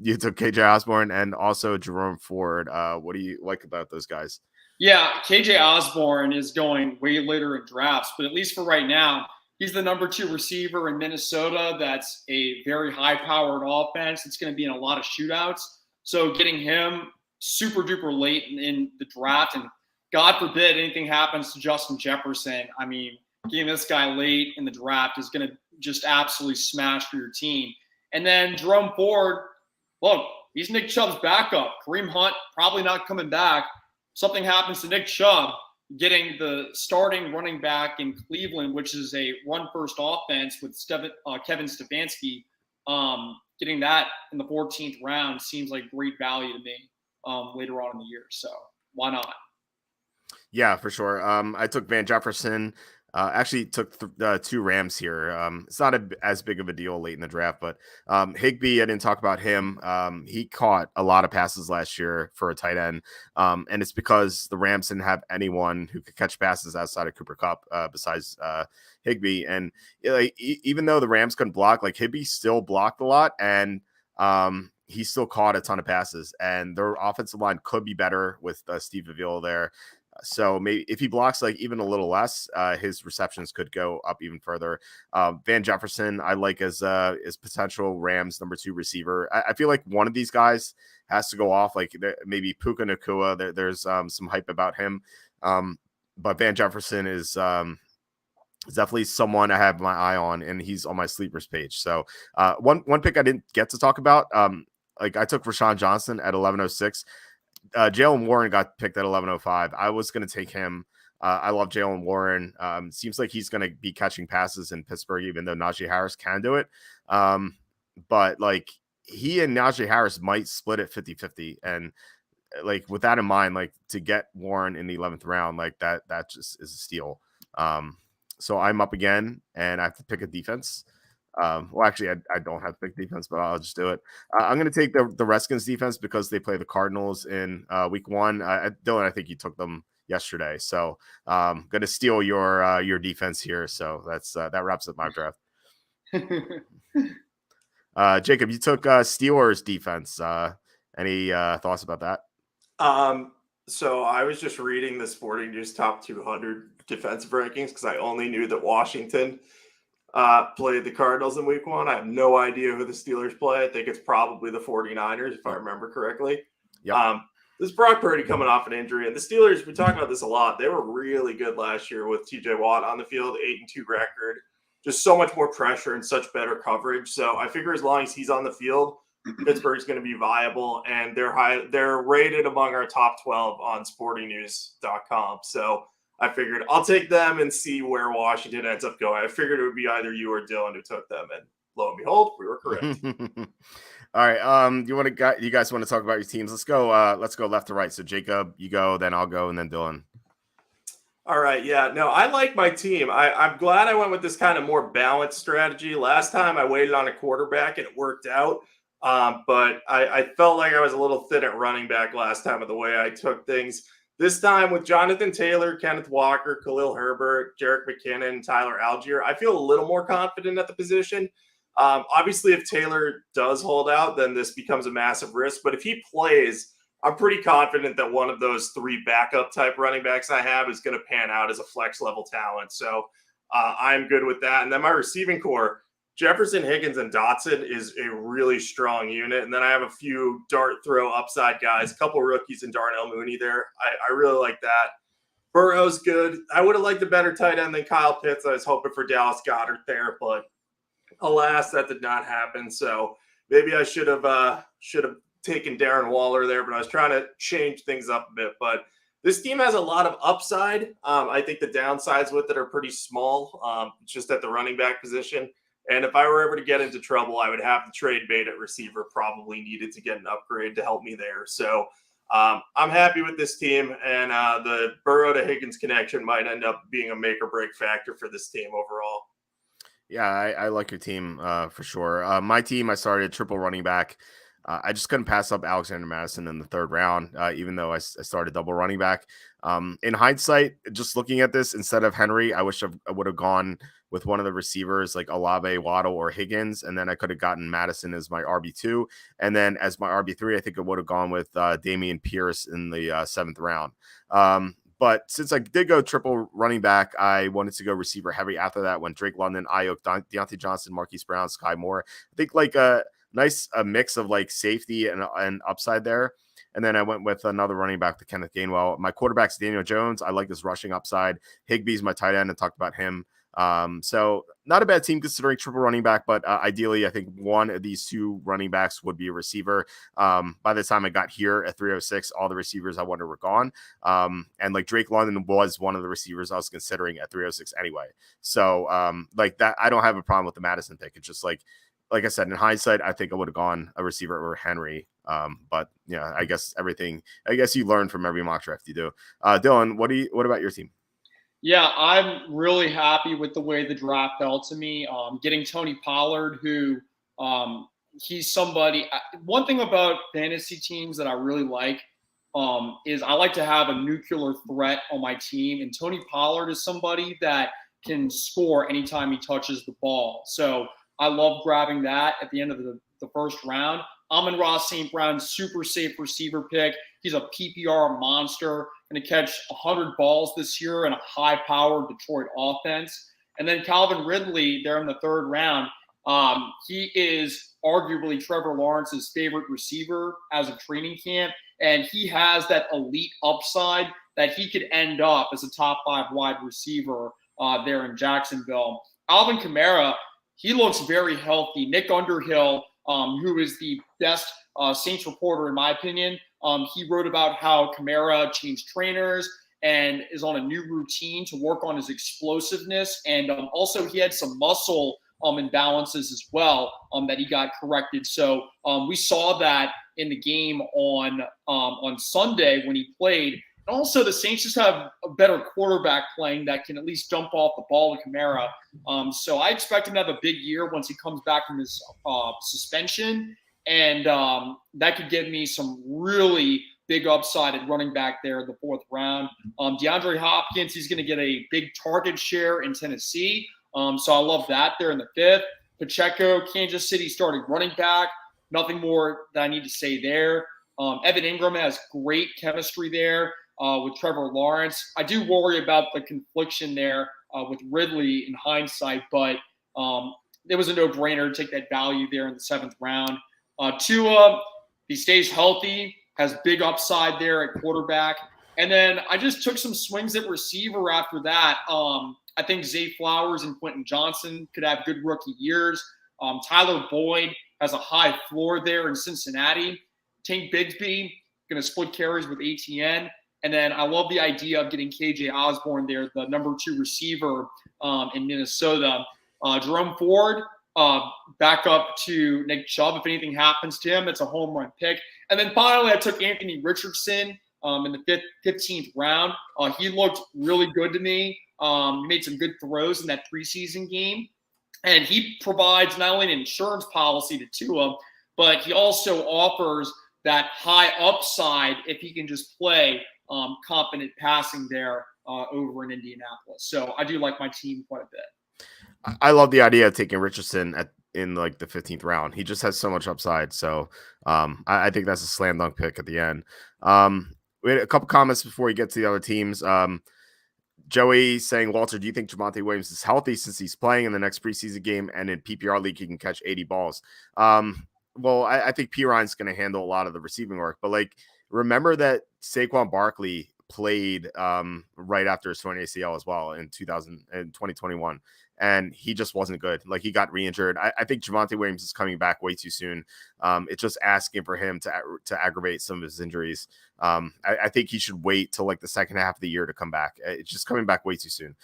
you took KJ Osborne and also Jerome Ford. What do you like about those guys? Yeah, KJ Osborne is going way later in drafts, but at least for right now, he's the number 2 receiver in Minnesota. That's a very high-powered offense. It's going to be in a lot of shootouts. So getting him super duper late in the draft, and God forbid anything happens to Justin Jefferson. I mean, getting this guy late in the draft is going to just absolutely smash for your team. And then Jerome Ford, look, he's Nick Chubb's backup. Kareem Hunt probably not coming back. Something happens to Nick Chubb, getting the starting running back in Cleveland, which is a run-first offense with Kevin Stefanski, getting that in the 14th round seems like great value to me later on in the year. So why not? Yeah, for sure. I took Van Jefferson. Actually took 2 Rams here. It's not as big of a deal late in the draft, but Higbee, I didn't talk about him. He caught a lot of passes last year for a tight end, and it's because the Rams didn't have anyone who could catch passes outside of Cooper Kupp besides Higbee. And even though the Rams couldn't block, like Higbee still blocked a lot, and he still caught a ton of passes. And their offensive line could be better with Steve Avila there. So maybe if he blocks like even a little less, his receptions could go up even further. Van Jefferson, I like as potential Rams number 2 receiver. I feel like one of these guys has to go off. Like maybe Puka Nacua. There's some hype about him, but Van Jefferson is definitely someone I have my eye on, and he's on my sleepers page. So one pick I didn't get to talk about. Like I took Rashawn Johnson at 1106. Jalen Warren got picked at 1105. I was going to take him. I love Jalen Warren. Seems like he's going to be catching passes in Pittsburgh, even though Najee Harris can do it. But like he and Najee Harris might split it 50-50. And like with that in mind, like to get Warren in the 11th round, like that just is a steal. So I'm up again and I have to pick a defense. Well, actually, I don't have to pick defense, but I'll just do it. I'm going to take the Redskins defense because they play the Cardinals in week 1. Dylan, I think you took them yesterday, so I'm going to steal your defense here. So that wraps up my draft. Jacob, you took Steelers defense. Any thoughts about that? So I was just reading the Sporting News top 200 defensive rankings because I only knew that Washington played the Cardinals in week 1. I have no idea who the Steelers play. I think it's probably the 49ers, if I remember correctly. Yep. This is Brock Purdy coming off an injury. And the Steelers, we talk about this a lot. They were really good last year with TJ Watt on the field, 8-2 record. Just so much more pressure and such better coverage. So I figure as long as he's on the field, Pittsburgh's going to be viable. And they're rated among our top 12 on sportingnews.com. So I figured I'll take them and see where Washington ends up going. I figured it would be either you or Dylan who took them. And lo and behold, we were correct. All right. You guys want to talk about your teams? Let's go left to right. So Jacob, you go, then I'll go, and then Dylan. All right. Yeah. No, I like my team. I'm glad I went with this kind of more balanced strategy. Last time I waited on a quarterback and it worked out. But I felt like I was a little thin at running back last time with the way I took things. This time with Jonathan Taylor, Kenneth Walker, Khalil Herbert, Jerick McKinnon, Tyler Algier, I feel a little more confident at the position. Obviously, if Taylor does hold out, then this becomes a massive risk. But if he plays, I'm pretty confident that one of those 3 backup type running backs I have is going to pan out as a flex level talent. So I'm good with that. And then my receiving core, Jefferson, Higgins, and Dotson is a really strong unit. And then I have a few dart throw upside guys, a couple rookies in Darnell Mooney there. I really like that. Burrow's good. I would have liked a better tight end than Kyle Pitts. I was hoping for Dallas Goedert there, but alas, that did not happen. So maybe I should have taken Darren Waller there, but I was trying to change things up a bit. But this team has a lot of upside. I think the downsides with it are pretty small, just at the running back position. And if I were ever to get into trouble, I would have to trade bait at receiver, probably needed to get an upgrade to help me there. So I'm happy with this team, and the Burrow to Higgins connection might end up being a make or break factor for this team overall. Yeah, I like your team for sure. My team, I started triple running back. I just couldn't pass up Alexander Madison in the 3rd round, even though I started double running back. In hindsight, just looking at this, instead of Henry, I wish I would have gone with one of the receivers like Olave, Waddle, or Higgins, and then I could have gotten Madison as my RB2. And then as my RB3, I think I would have gone with Dameon Pierce in the 7th round. But since I did go triple running back, I wanted to go receiver heavy after that. When Drake London, Ayuk, Deontay Johnson, Marquise Brown, Sky Moore, I think like a nice mix of like safety and upside there. And then I went with another running back to Kenneth Gainwell. My quarterback's Daniel Jones. I like this rushing upside. Higbee's my tight end, and talked about him. So not a bad team considering triple running back, but ideally I think one of these 2 running backs would be a receiver. By the time I got here at 306, all the receivers I wanted were gone. And like Drake London was one of the receivers I was considering at 306 anyway. So like that, I don't have a problem with the Madison pick. It's just like I said, in hindsight, I think I would have gone a receiver over Henry. But yeah, I guess you learn from every mock draft you do. Dylan, what about your team? Yeah, I'm really happy with the way the draft fell to me. Getting Tony Pollard, who he's somebody. One thing about fantasy teams that I really like is I like to have a nuclear threat on my team, and Tony Pollard is somebody that can score anytime he touches the ball. So I love grabbing that at the end of the 1st round. Amon-Ra St. Brown, super safe receiver pick. He's a PPR monster, going to catch 100 balls this year in a high-powered Detroit offense. And then Calvin Ridley there in the 3rd round. He is arguably Trevor Lawrence's favorite receiver as a training camp, and he has that elite upside that he could end up as a top 5 wide receiver there in Jacksonville. Alvin Kamara, he looks very healthy. Nick Underhill, who is the best Saints reporter in my opinion, he wrote about how Kamara changed trainers and is on a new routine to work on his explosiveness. And also he had some muscle imbalances as well that he got corrected. So we saw that in the game on Sunday when he played. And also the Saints just have a better quarterback playing that can at least dump off the ball to Kamara. So I expect him to have a big year once he comes back from his suspension. And that could give me some really big upside at running back there in the 4th round. DeAndre Hopkins, he's going to get a big target share in Tennessee. So I love that there in the 5th. Pacheco, Kansas City starting running back. Nothing more that I need to say there. Evan Ingram has great chemistry there with Trevor Lawrence. I do worry about the confliction there with Ridley in hindsight, but it was a no-brainer to take that value there in the 7th round. Tua, he stays healthy, has big upside there at quarterback. And then I just took some swings at receiver after that. I think Zay Flowers and Quentin Johnson could have good rookie years. Tyler Boyd has a high floor there in Cincinnati. Tank Bigsby going to split carries with ATN. And then I love the idea of getting KJ Osborne there, the number 2 receiver in Minnesota. Jerome Ford, back up to Nick Chubb. If anything happens to him, it's a home run pick. And then finally, I took Anthony Richardson in the 15th round. He looked really good to me. He made some good throws in that preseason game. And he provides not only an insurance policy to Tua, but he also offers that high upside if he can just play competent passing there over in Indianapolis. So I do like my team quite a bit. I love the idea of taking Richardson in like the 15th round. He just has so much upside. So I think that's a slam dunk pick at the end. We had a couple comments before we get to the other teams. Joey saying, Walter, do you think Javonte Williams is healthy since he's playing in the next preseason game and in PPR league he can catch 80 balls? Well, I think P. Ryan's going to handle a lot of the receiving work, but like remember that Saquon Barkley played right after his torn ACL as well in 2021, and he just wasn't good. Like he got re-injured. I think Javonte Williams is coming back way too soon. It's just asking for him to aggravate some of his injuries. I think he should wait till like the second half of the year to come back. It's just coming back way too soon.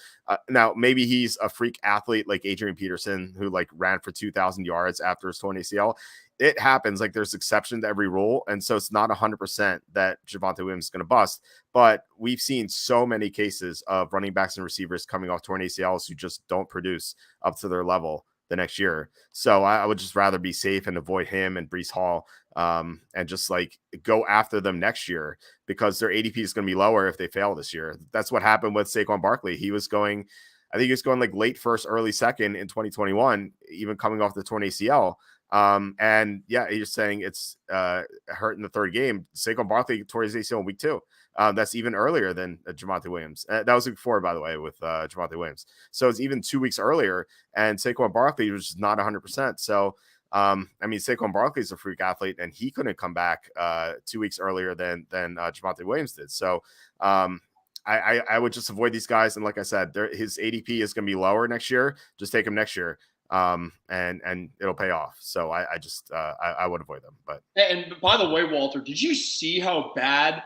Now maybe he's a freak athlete like Adrian Peterson who like ran for 2,000 yards after his torn ACL. It happens. Like there's exception to every rule. And so it's not 100% that Javonte Williams is going to bust, but we've seen so many cases of running backs and receivers coming off torn ACLs who just don't produce up to their level the next year. So I would just rather be safe and avoid him and Breece Hall and just like go after them next year because their ADP is going to be lower if they fail this year. That's what happened with Saquon Barkley. I think he was going like late first, early second in 2021, even coming off the torn ACL. And yeah, he's saying it's hurt in the 3rd game. Saquon Barkley tore his ACL in week 2. That's even earlier than Javonte Williams. That was week 4, by the way, with Javonte Williams. So it's even 2 weeks earlier, and Saquon Barkley was not 100%. So, I mean, Saquon Barkley is a freak athlete, and he couldn't come back 2 weeks earlier than Javonte Williams did. So, I would just avoid these guys. And like I said, his ADP is going to be lower next year. Just take him next year. And it'll pay off. So I just I would avoid them. But and by the way, Walter, did you see how bad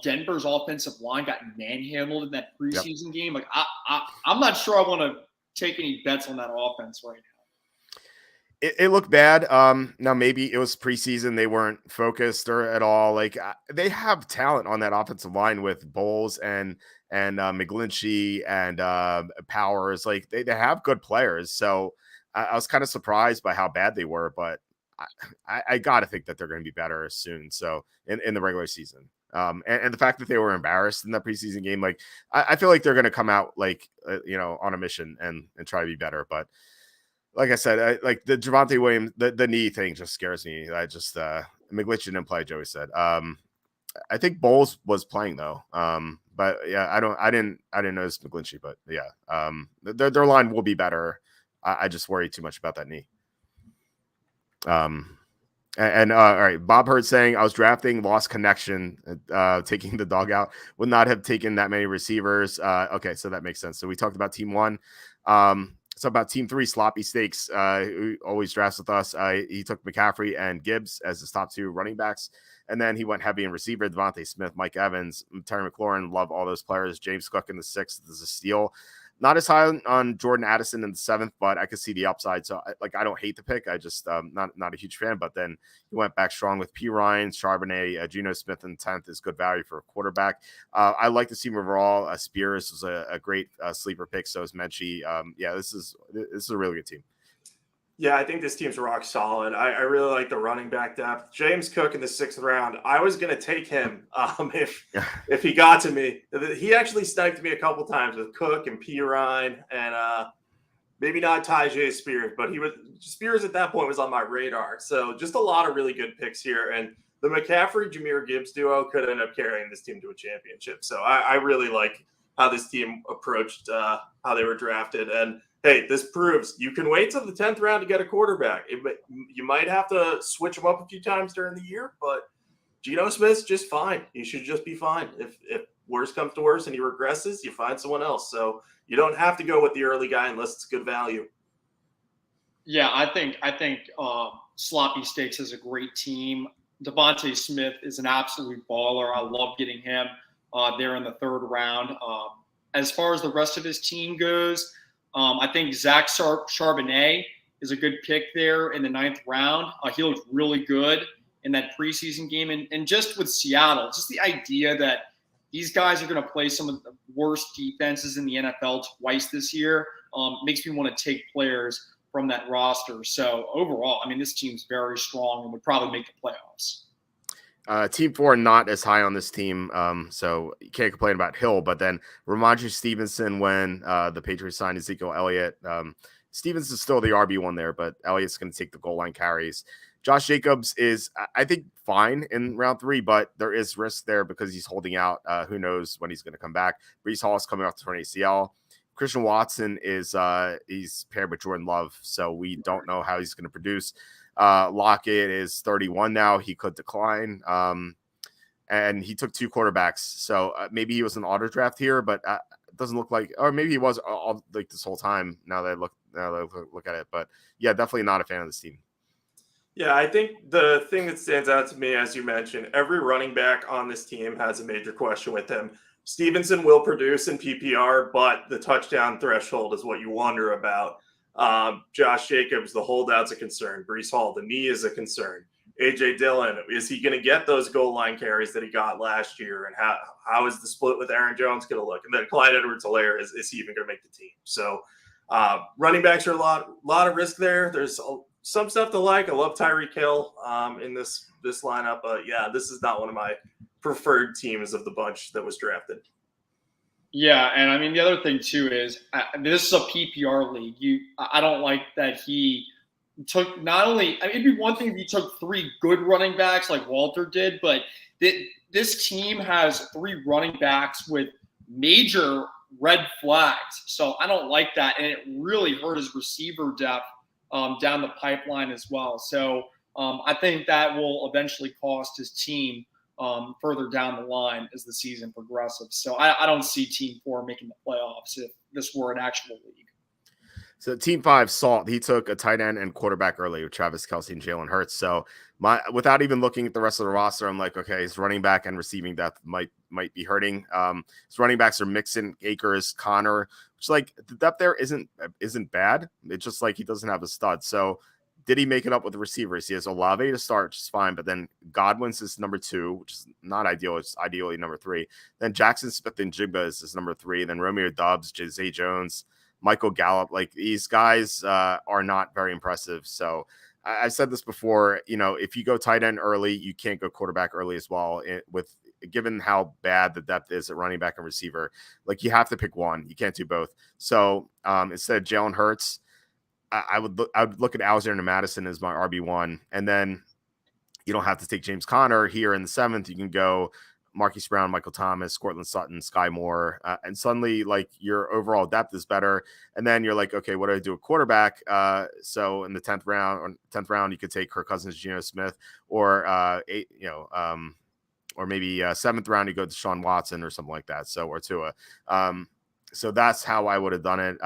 Denver's offensive line got manhandled in that preseason game? Like I'm not sure I want to take any bets on that offense right now. It looked bad. Now maybe it was preseason; they weren't focused or at all. Like they have talent on that offensive line with Bowles and McGlinchey and Powers. Like they have good players. So I was kind of surprised by how bad they were, but I got to think that they're going to be better soon. So in the regular season, and the fact that they were embarrassed in that preseason game, like I feel like they're going to come out like on a mission and try to be better. But like I said, like the Javonte Williams, the knee thing just scares me. I just McGlinchey didn't play. Joey said. I think Bowles was playing though. But yeah, I didn't notice McGlinchey, but yeah, their line will be better. I just worry too much about that knee. All right, Bob Hurd saying I was drafting, lost connection, taking the dog out, would not have taken that many receivers. Okay, so that makes sense. So we talked about team 1. So about team 3, Sloppy Steaks, who always drafts with us. He took McCaffrey and Gibbs as his top 2 running backs. And then he went heavy in receiver, Devontae Smith, Mike Evans, Terry McLaurin. Love all those players. James Cook in the 6th is a steal. Not as high on Jordan Addison in the 7th, but I could see the upside. So I don't hate the pick. I just not a huge fan. But then he went back strong with P. Ryan, Charbonnet, Geno Smith in the 10th is good value for a quarterback. I like the team overall. Spears was a great sleeper pick. So is Menchie. Yeah, this is a really good team. Yeah, I think this team's rock solid. I really like the running back depth. James Cook in the 6th round. I was going to take him if he got to me. He actually sniped me a couple times with Cook and P. Ryan. And Maybe not Tyjae Spears, but Spears at that point was on my radar. So just a lot of really good picks here. And the McCaffrey-Jahmyr Gibbs duo could end up carrying this team to a championship. So I really like how this team approached how they were drafted. And hey, this proves you can wait till the 10th round to get a quarterback. You might have to switch them up a few times during the year, but Geno Smith's just fine. He should just be fine. If worse comes to worse and he regresses, you find someone else. So you don't have to go with the early guy unless it's good value. Yeah, I think Sloppy Steaks is a great team. Devontae Smith is an absolute baller. I love getting him there in the 3rd round. As far as the rest of his team goes, I think Zach Charbonnet is a good pick there in the 9th round. He looked really good in that preseason game. And just with Seattle, just the idea that these guys are going to play some of the worst defenses in the NFL twice this year makes me want to take players from that roster. So overall, I mean, this team's very strong and would probably make the playoffs. Team 4 not as high on this team, so you can't complain about Hill. But then Ramondre Stevenson, when the Patriots signed Ezekiel Elliott, Stevenson's still the RB1 there, but Elliott's going to take the goal line carries. Josh Jacobs is, I think, fine in round 3, but there is risk there because he's holding out. Who knows when he's going to come back? Breece Hall is coming off the torn ACL. Christian Watson is he's paired with Jordan Love, so we don't know how he's going to produce. Lockett is 31 now. He could decline. And he took 2 quarterbacks, so maybe he was an auto draft here, but it doesn't look like, or maybe he was all, like this whole time. Now that I look at it, but yeah, definitely not a fan of this team. Yeah, I think the thing that stands out to me, as you mentioned, every running back on this team has a major question with him. Stevenson will produce in PPR, but the touchdown threshold is what you wonder about. Josh Jacobs, the holdout's a concern. Breece Hall, the knee is a concern. A.J. Dillon, is he going to get those goal line carries that he got last year? And how is the split with Aaron Jones going to look? And then Clyde Edwards-Helaire, is he even going to make the team? So running backs are a lot of risk there. There's some stuff to like. I love Tyreek Hill in this lineup. But yeah, this is not one of my preferred teams of the bunch that was drafted. Yeah, and I mean the other thing too is this is a PPR league. I don't like that he took not only. I mean, it'd be one thing if he took 3 good running backs like Walter did, but this team has 3 running backs with major red flags. So I don't like that, and it really hurt his receiver depth down the pipeline as well. So I think that will eventually cost his team further down the line as the season progresses. So I don't see Team 4 making the playoffs if this were an actual league. So Team 5, Salt, he took a tight end and quarterback early with Travis Kelce and Jalen Hurts. So without even looking at the rest of the roster, I'm like, okay, his running back and receiving depth might be hurting. His running backs are Mixon, Akers, Connor, which like the depth there isn't bad. It's just like he doesn't have a stud. So did he make it up with the receivers? He has Olave to start, which is fine, but then Godwin's is number 2, which is not ideal. It's ideally number 3. Then Jackson Smith and Jigba is number 3. Then Romeo Doubs, Zay Jones, Michael Gallup. Like these guys are not very impressive. So I've said this before, if you go tight end early, you can't go quarterback early as well. Given how bad the depth is at running back and receiver, like you have to pick one. You can't do both. So instead of Jalen Hurts, I would look at Alexander Madison as my RB1, and then you don't have to take James Conner here in the 7th. You can go Marquise Brown, Michael Thomas, Cortland Sutton, Sky Moore, and suddenly like your overall depth is better. And then you're like, okay, what do I do at quarterback? So in the 10th round, you could take Kirk Cousins, Geno Smith, or or maybe 7th round you go to Deshaun Watson or something like that. So or Tua. So that's how I would have done it.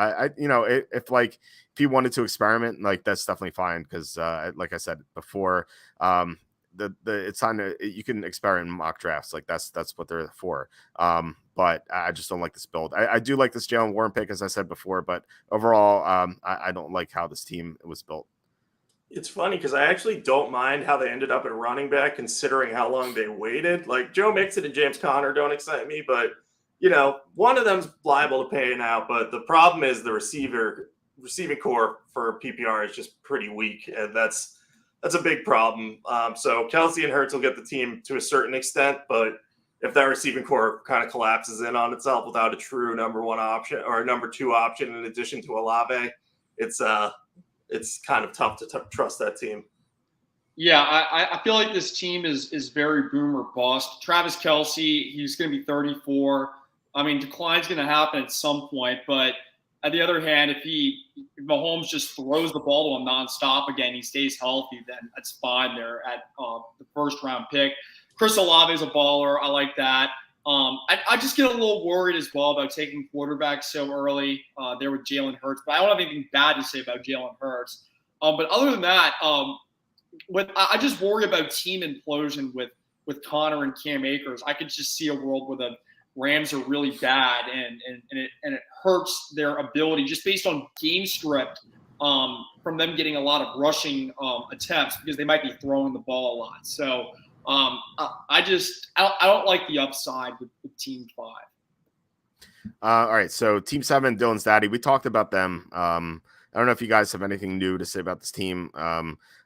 If he wanted to experiment, like that's definitely fine because, like I said before, it's time to you can experiment in mock drafts. Like that's what they're for. But I just don't like this build. I do like this Jalen Warren pick, as I said before, but overall, I don't like how this team was built. It's funny because I actually don't mind how they ended up at running back, considering how long they waited. Like Joe Mixon and James Conner don't excite me, but one of them's liable to pay out. But the problem is the receiving core for PPR is just pretty weak, and that's a big problem. So Kelce and Hurts will get the team to a certain extent, but if that receiving core kind of collapses in on itself without a true number 1 option or number 2 option in addition to Olave, it's kind of tough to trust that team. Yeah, I feel like this team is very boom or bust. Travis Kelce, he's going to be 34. I mean, decline's going to happen at some point, but on the other hand, if Mahomes just throws the ball to him nonstop again, he stays healthy, then that's fine there at the first round pick. Chris Olave is a baller. I like that. I just get a little worried as well about taking quarterbacks so early there with Jalen Hurts, but I don't have anything bad to say about Jalen Hurts. But other than that, I just worry about team implosion with Connor and Cam Akers. I could just see a world where the Rams are really bad and it hurts their ability just based on game script from them getting a lot of rushing attempts because they might be throwing the ball a lot. So I don't like the upside with Team 5. All right, so Team 7, Dylan's daddy. We talked about them. I don't know if you guys have anything new to say about this team.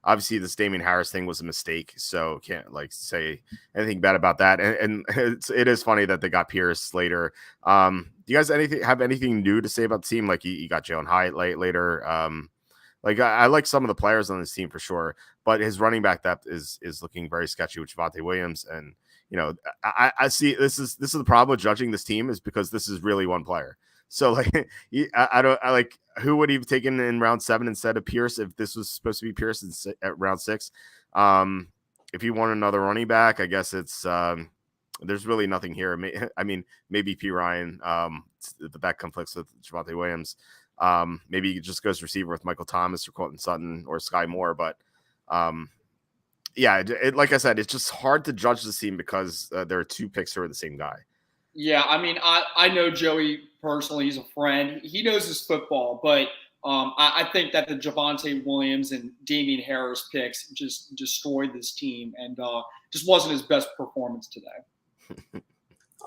Obviously, this Damian Harris thing was a mistake, so can't say anything bad about that. And it is funny that they got Pierce later. Do you guys have anything new to say about the team? Like you got Jalen Hyatt later. I like some of the players on this team for sure, but his running back depth is looking very sketchy with Javonte Williams. And I see this is the problem with judging this team is because this is really one player. So who would he have taken in round 7 instead of Pierce if this was supposed to be Pierce at round 6? If you want another running back, I guess it's there's really nothing here. I mean, maybe P. Ryan, that conflicts with Javonte Williams. Maybe he just goes receiver with Michael Thomas or Colton Sutton or Sky Moore. But like I said, it's just hard to judge the team because there are 2 picks who are the same guy. Yeah, I mean, I know Joey personally. He's a friend. He knows his football, but I think that the Javonte Williams and Damian Harris picks just destroyed this team and just wasn't his best performance today.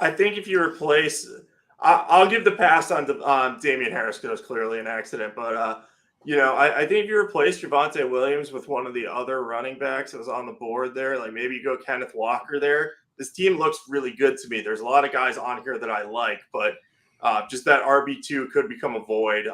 I think if you replace – I'll give the pass on Damian Harris because it was clearly an accident, but I think if you replace Javonte Williams with one of the other running backs that was on the board there, like maybe you go Kenneth Walker there, this team looks really good to me. There's a lot of guys on here that I like, but just that RB2 could become a void.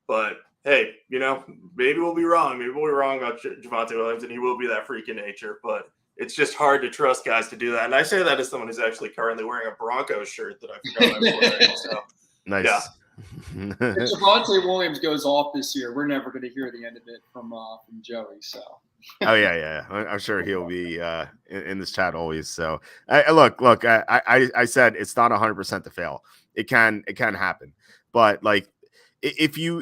But hey, maybe we'll be wrong. Maybe we'll be wrong about Javonte Williams, and he will be that freak in nature. But it's just hard to trust guys to do that. And I say that as someone who's actually currently wearing a Broncos shirt that I forgot I was wearing. So, nice. Yeah. If Javonte Williams goes off this year, we're never going to hear the end of it from Joey. So. Oh yeah. I'm sure he'll be in this chat always. So look. I said it's not 100% to fail. It can happen, but if you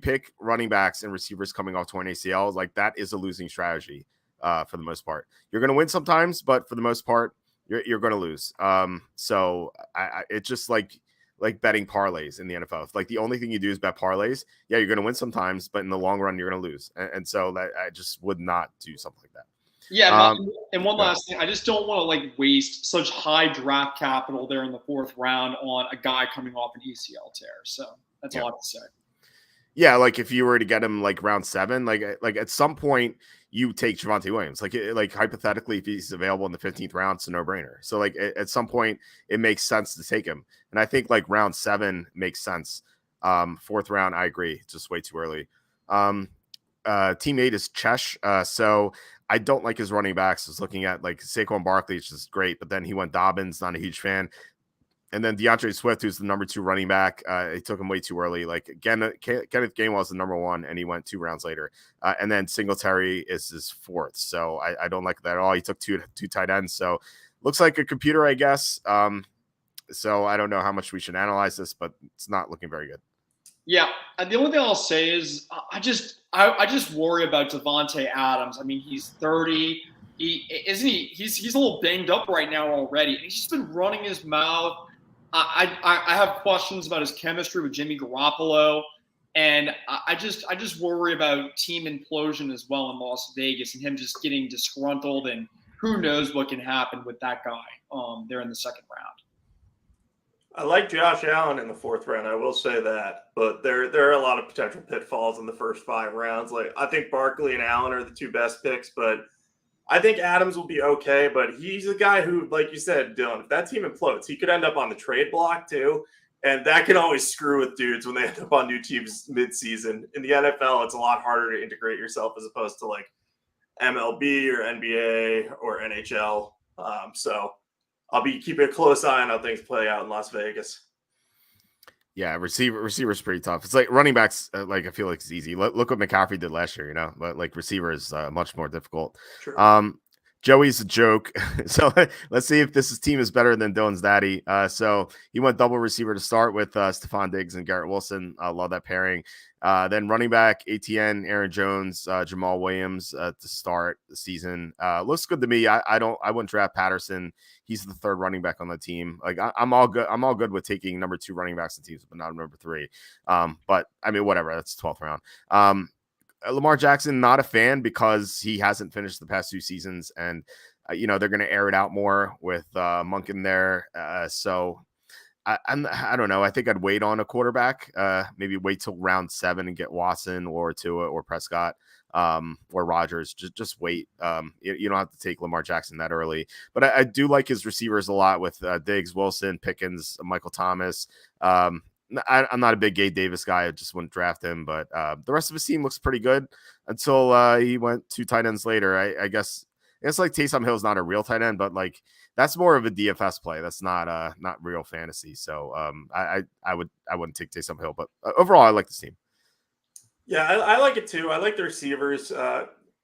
pick running backs and receivers coming off torn ACLs, like that is a losing strategy for the most part. You're going to win sometimes, but for the most part, you're going to lose. So it's just like betting parlays in the NFL. If the only thing you do is bet parlays, yeah, you're going to win sometimes, but in the long run, you're going to lose. And so that I just would not do something like that. Yeah. And one last thing, I just don't want to waste such high draft capital there in the 4th round on a guy coming off an ACL tear. So that's all I have to say. Yeah. If you were to get him round 7, at some point you take Javonte Williams, hypothetically, if he's available in the 15th round, it's a no brainer. So at some point it makes sense to take him. And I think round 7 makes sense. 4th round, I agree. It's just way too early. Team 8 is Chesh. So I don't like his running backs. I was looking at Saquon Barkley, which is great, but then he went Dobbins, not a huge fan. And then DeAndre Swift, who's the number 2 running back, he took him way too early. Kenneth Gainwell is the number 1, and he went 2 rounds later. And then Singletary is his 4th. So I don't like that at all. He took two tight ends. So looks like a computer, I guess. So I don't know how much we should analyze this, but it's not looking very good. Yeah, and the only thing I'll say is I just worry about Devontae Adams. I mean, he's 30. He's a little banged up right now already, and he's just been running his mouth. I have questions about his chemistry with Jimmy Garoppolo, and I just worry about team implosion as well in Las Vegas and him just getting disgruntled, and who knows what can happen with that guy there in the 2nd round. I like Josh Allen in the 4th round. I will say that, but there are a lot of potential pitfalls in the first 5 rounds. I think Barkley and Allen are the 2 best picks, but I think Adams will be okay. But he's a guy who, like you said, Dylan, if that team implodes, he could end up on the trade block too. And that can always screw with dudes when they end up on new teams mid-season. In the NFL, it's a lot harder to integrate yourself as opposed to like MLB or NBA or NHL. So I'll be keeping a close eye on how things play out in Las Vegas. Yeah, receiver's pretty tough. It's like running backs. Like I feel like it's easy. Look what McCaffrey did last year. You know, but like receiver is much more difficult. True. Joey's a joke. So let's see if this team is better than Dylan's daddy. So he went double receiver to start with Stephon Diggs and Garrett Wilson. I love that pairing. Then running back, ATN, Aaron Jones, Jamal Williams to start the season. Looks good to me. I wouldn't draft Patterson. He's the third running back on the team. Like I'm all good. I'm all good with taking number 2 running backs in teams, but not number 3. But I mean, whatever. That's 12th round. Lamar Jackson, not a fan because he hasn't finished the past 2 seasons, and they're going to air it out more with Monk in there. So I don't know. I think I'd wait on a quarterback. Maybe wait till round 7 and get Watson or Tua or Prescott or Rodgers. Just wait. You don't have to take Lamar Jackson that early. But I do like his receivers a lot with Diggs, Wilson, Pickens, Michael Thomas. I'm not a big Gabe Davis guy. I just wouldn't draft him, but the rest of his team looks pretty good until he went 2 tight ends later. I guess like Taysom Hill's not a real tight end, but like that's more of a DFS play. That's not real fantasy. So I wouldn't take Taysom Hill, but overall I like this team. Yeah, I like it too. I like the receivers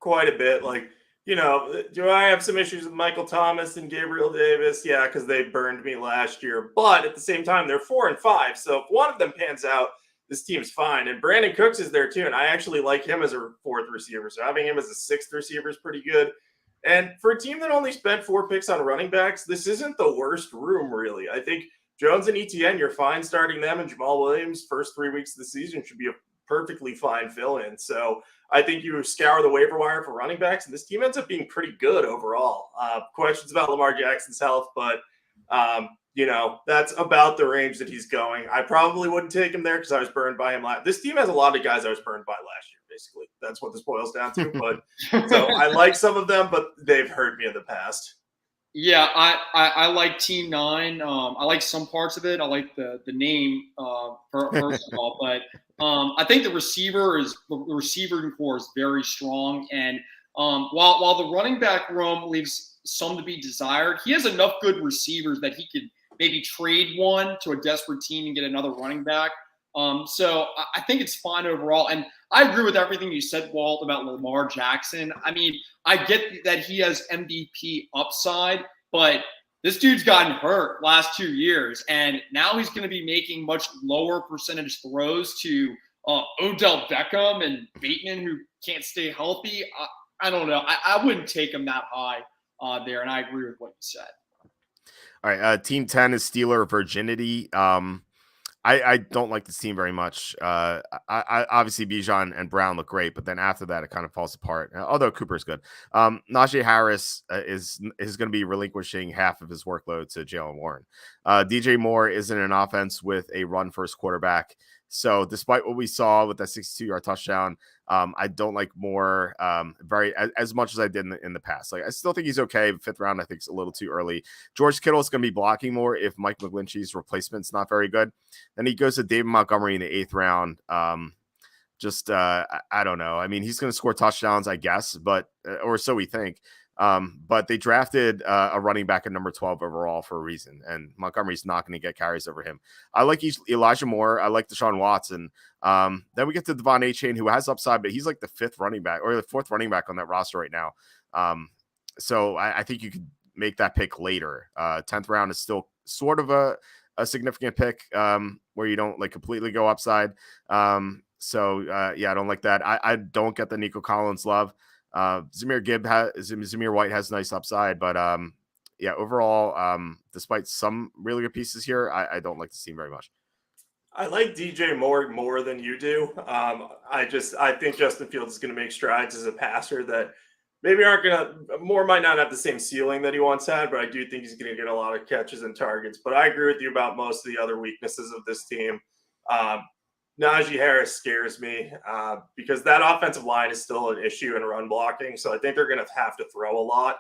quite a bit. Like, do I have some issues with Michael Thomas and Gabriel Davis? Yeah, because they burned me last year. But at the same time, they're 4 and 5. So if one of them pans out, this team's fine. And Brandon Cooks is there too. And I actually like him as a 4th receiver. So having him as a 6th receiver is pretty good. And for a team that only spent 4 picks on running backs, this isn't the worst room, really. I think Jones and ETN, you're fine starting them. And Jamal Williams, first 3 weeks of the season should be a perfectly fine fill-in. So I think you scour the waiver wire for running backs, and this team ends up being pretty good overall. Questions about Lamar Jackson's health, but that's about the range that he's going. I probably wouldn't take him there because I was burned by him this team has a lot of guys I was burned by last year, basically. That's what this boils down to. But so I like some of them, but they've hurt me in the past. Yeah, I like Team 9. I like some parts of it. I like the name first of all, but I think the receiving core is very strong. And while the running back room leaves some to be desired, he has enough good receivers that he could maybe trade one to a desperate team and get another running back. So I think it's fine overall. And I agree with everything you said, Walt, about Lamar Jackson. I mean, I get that he has MVP upside, but this dude's gotten hurt last 2 years, and now he's going to be making much lower percentage throws to Odell Beckham and Bateman, who can't stay healthy. I don't know. I wouldn't take him that high there, and I agree with what you said. All right, Team 10 is Steeler Virginity. I don't like this team very much. I obviously Bijan and Brown look great, but then after that it kind of falls apart. Although Cooper's good. Najee Harris is going to be relinquishing half of his workload to Jalen Warren. DJ Moore is in an offense with a run-first quarterback. So despite what we saw with that 62-yard touchdown, I don't like Moore as much as I did in the past. Like I still think he's okay. 5th round, I think it's a little too early. George Kittle is going to be blocking more if Mike McGlinchey's replacement's not very good. Then he goes to David Montgomery in the 8th round. I don't know. I mean, he's going to score touchdowns, I guess, but or so we think. But they drafted a running back at number 12 overall for a reason, and Montgomery's not going to get carries over him. I like Elijah Moore. I like Deshaun Watson. Then we get to Devon Achane, who has upside, but he's like the 5th running back or the 4th running back on that roster right now. So I think you could make that pick later. 10th round is still sort of a significant pick where you don't like completely go upside. I don't like that. I don't get the Nico Collins love. Zamir White has nice upside, but overall, despite some really good pieces here, I don't like the team very much. I like DJ Moore more than you do. I think Justin Fields is going to make strides as a passer that maybe Moore might not have the same ceiling that he once had, but I do think he's going to get a lot of catches and targets. But I agree with you about most of the other weaknesses of this team. Najee Harris scares me because that offensive line is still an issue in run blocking. So I think they're going to have to throw a lot.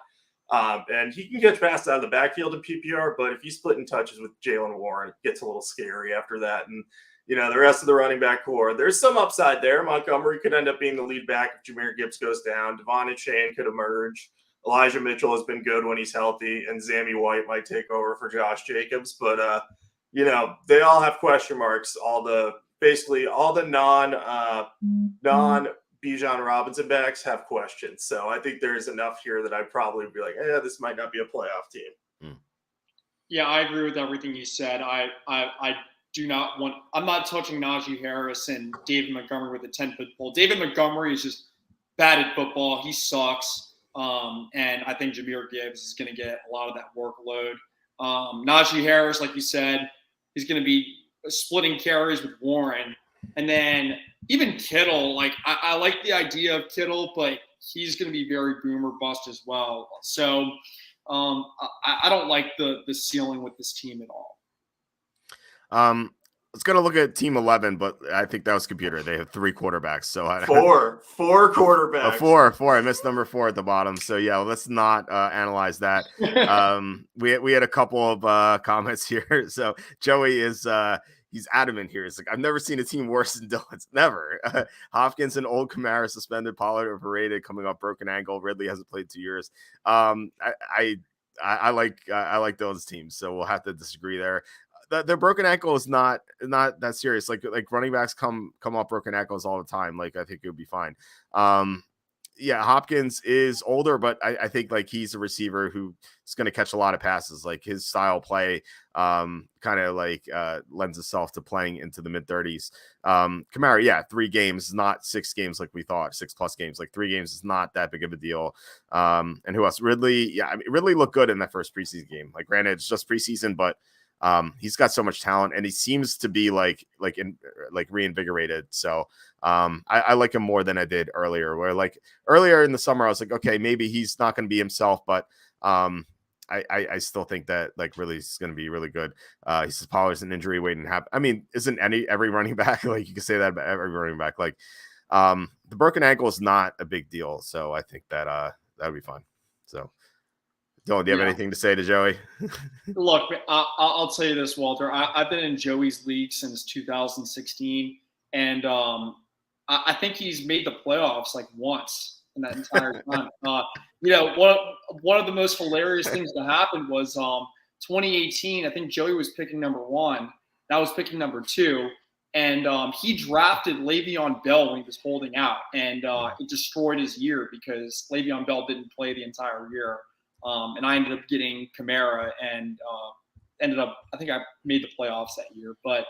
And he can catch passes out of the backfield in PPR, but if he's splitting touches with Jalen Warren, it gets a little scary after that. And, the rest of the running back core, there's some upside there. Montgomery could end up being the lead back if Jahmyr Gibbs goes down. Devon and Shane could emerge. Elijah Mitchell has been good when he's healthy, and Zammy White might take over for Josh Jacobs. But, they all have question marks. Basically all the non Bijan Robinson backs have questions. So I think there's enough here that I'd probably be like, this might not be a playoff team. Yeah, I agree with everything you said. I do not want – I'm not touching Najee Harris and David Montgomery with a 10-foot pole. David Montgomery is just bad at football. He sucks. And I think Jahmyr Gibbs is going to get a lot of that workload. Najee Harris, like you said, is going to be splitting carries with Warren. And then even Kittle, I like the idea of Kittle, but he's going to be very boom or bust as well. So I don't like the ceiling with this team at all. Let's go to look at team 11, but I think that was computer. They have 3 quarterbacks. So four quarterbacks. Four. I missed number 4 at the bottom. So yeah, let's not analyze that. We had a couple of comments here. So Joey is he's adamant here. It's like, I've never seen a team worse than Dylan's. Never. Hopkins and old Kamara suspended, Pollard overrated, coming off broken ankle. Ridley hasn't played 2 years. I like Dylan's team, so we'll have to disagree there. Their broken ankle is not that serious. Like running backs come off broken ankles all the time. Like I think it would be fine. Yeah, Hopkins is older, but I think he's a receiver who is going to catch a lot of passes. Like his style play kind of lends itself to playing into the mid-30s. Kamara, yeah, 3 games, not 6 games like we thought, 6+ games. 3 games is not that big of a deal. And who else? Ridley, yeah, Ridley looked good in that first preseason game. Granted, it's just preseason, but he's got so much talent, and he seems to be reinvigorated. So I like him more than I did earlier, where earlier in the summer I was like, okay, maybe he's not going to be himself, but I still think that Ridley's going to be really good. He says Pollard's an injury waiting to happen. I mean, isn't every running back you can say that about every running back? The broken ankle is not a big deal, so I think that that'd be fine. So Dylan, do you have anything to say to Joey? Look, I'll tell you this, Walter. I've been in Joey's league since 2016, and I think he's made the playoffs once in that entire time. One of the most hilarious things that happened was 2018. I think Joey was picking number 1. And I was picking number 2. And he drafted Le'Veon Bell when he was holding out, and it destroyed his year because Le'Veon Bell didn't play the entire year. And I ended up getting Kamara and I think I made the playoffs that year. But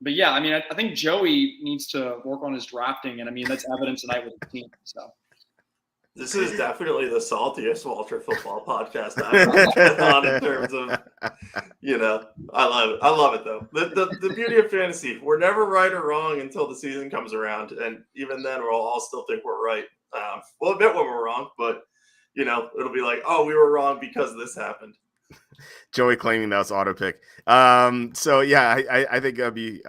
yeah, I mean, I think Joey needs to work on his drafting. And I mean, that's evidence tonight with the team. So this is definitely the saltiest Walter football podcast I've been on in terms of, I love it. I love it though. The beauty of fantasy, we're never right or wrong until the season comes around. And even then we'll all still think we're right. We'll admit when we're wrong, but it'll be like, oh, we were wrong because this happened. Joey claiming that was auto pick. So yeah, I think it'll be.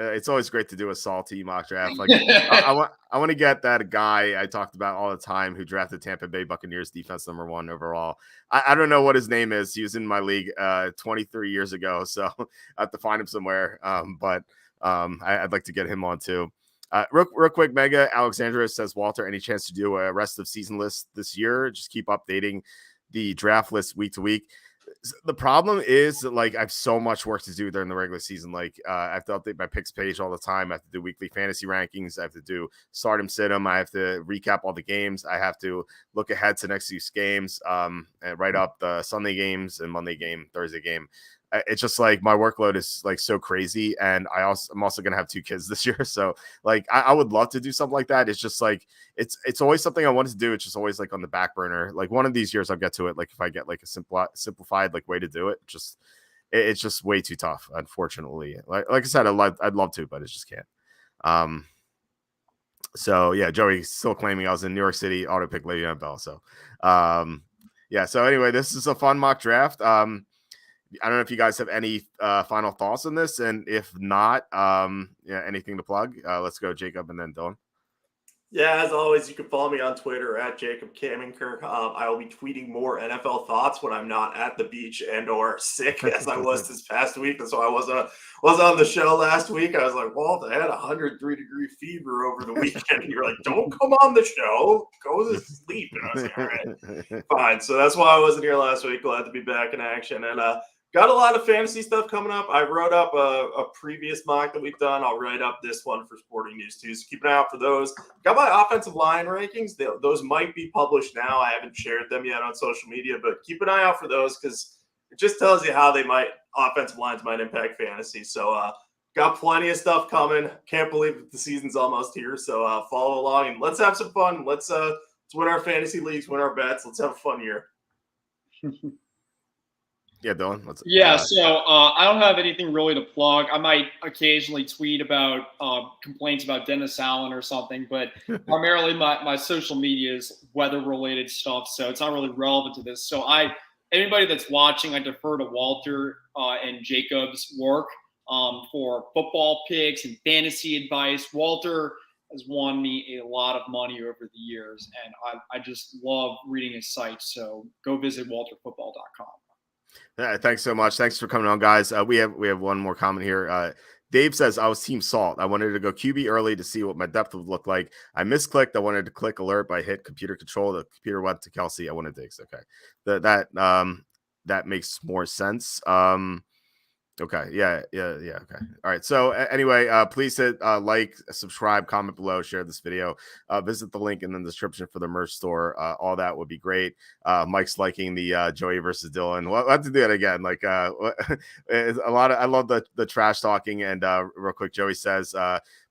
It's always great to do a salty mock draft. I want to get that guy I talked about all the time who drafted Tampa Bay Buccaneers defense number 1 overall. I don't know what his name is. He was in my league 23 years ago, so I have to find him somewhere. But I'd like to get him on too. Real quick, Mega Alexandra says, Walter, any chance to do a rest of season list this year? Just keep updating the draft list week to week. The problem is that I have so much work to do during the regular season. I have to update my picks page all the time. I have to do weekly fantasy rankings. I have to do start 'em, sit 'em. I have to recap all the games. I have to look ahead to next week's games and write up the Sunday games and Monday game, Thursday game. It's just my workload is so crazy, and I'm also gonna have 2 kids this year, so I would love to do something like that. It's just it's always something I wanted to do. It's just always on the back burner. One of these years I'll get to it. If I get a simplified way to do it, it's just way too tough, unfortunately. Like I said, I'd love to, but it just can't. So yeah, Joey's still claiming I was in New York City, auto pick Le'Veon Bell. So yeah. So anyway, this is a fun mock draft. I don't know if you guys have any final thoughts on this, and if not, anything to plug. Let's go, Jacob, and then Dylan. Yeah, as always, you can follow me on Twitter at Jacob Camenker. I will be tweeting more NFL thoughts when I'm not at the beach and or sick, as I was this past week. That's why I was on the show last week. I was like, well, I had a 103-degree fever over the weekend. And you're like, don't come on the show, go to sleep. And I was like, all right, fine. So that's why I wasn't here last week. Glad to be back in action. And got a lot of fantasy stuff coming up. I wrote up a previous mock that we've done. I'll write up this one for Sporting News too. So keep an eye out for those. Got my offensive line rankings. Those might be published now. I haven't shared them yet on social media, but keep an eye out for those because it just tells you how offensive lines might impact fantasy. So got plenty of stuff coming. Can't believe the season's almost here. So follow along and let's have some fun. Let's win our fantasy leagues, win our bets. Let's have a fun year. Yeah, Dylan. So I don't have anything really to plug. I might occasionally tweet about complaints about Dennis Allen or something, but primarily my social media is weather-related stuff, so it's not really relevant to this. So anybody that's watching, I defer to Walter and Jacob's work for football picks and fantasy advice. Walter has won me a lot of money over the years, and I just love reading his site. So go visit WalterFootball.com. Thanks so much. Thanks for coming on, guys. We have one more comment here. Dave says, I was Team Salt. I wanted to go QB early to see what my depth would look like. I misclicked. I wanted to click alert, but I hit computer control. The computer went to Kelsey. I wanted Diggs. Okay. That makes more sense. Okay. Yeah. Okay. All right. So anyway, please hit like, subscribe, comment below, share this video, visit the link in the description for the merch store. All that would be great. Mike's liking the Joey versus Dylan. We'll have to do it again. Like it's a lot of, I love the trash talking. And real quick, Joey says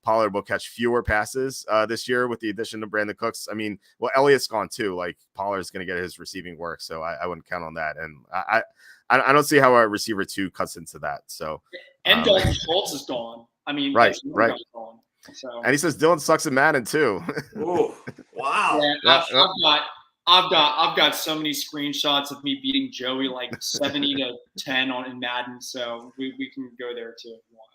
Pollard will catch fewer passes this year with the addition of Brandon Cooks. I mean, well, Elliott's gone too. Like Pollard's going to get his receiving work. So I wouldn't count on that. And I don't see how a receiver 2 cuts into that. So, and Dalton Schultz is gone. I mean, right. Gone, so. And he says Dylan sucks at Madden too. Oh, wow! Yeah, I've got so many screenshots of me beating Joey like 70-10 in Madden. So we can go there too if you want.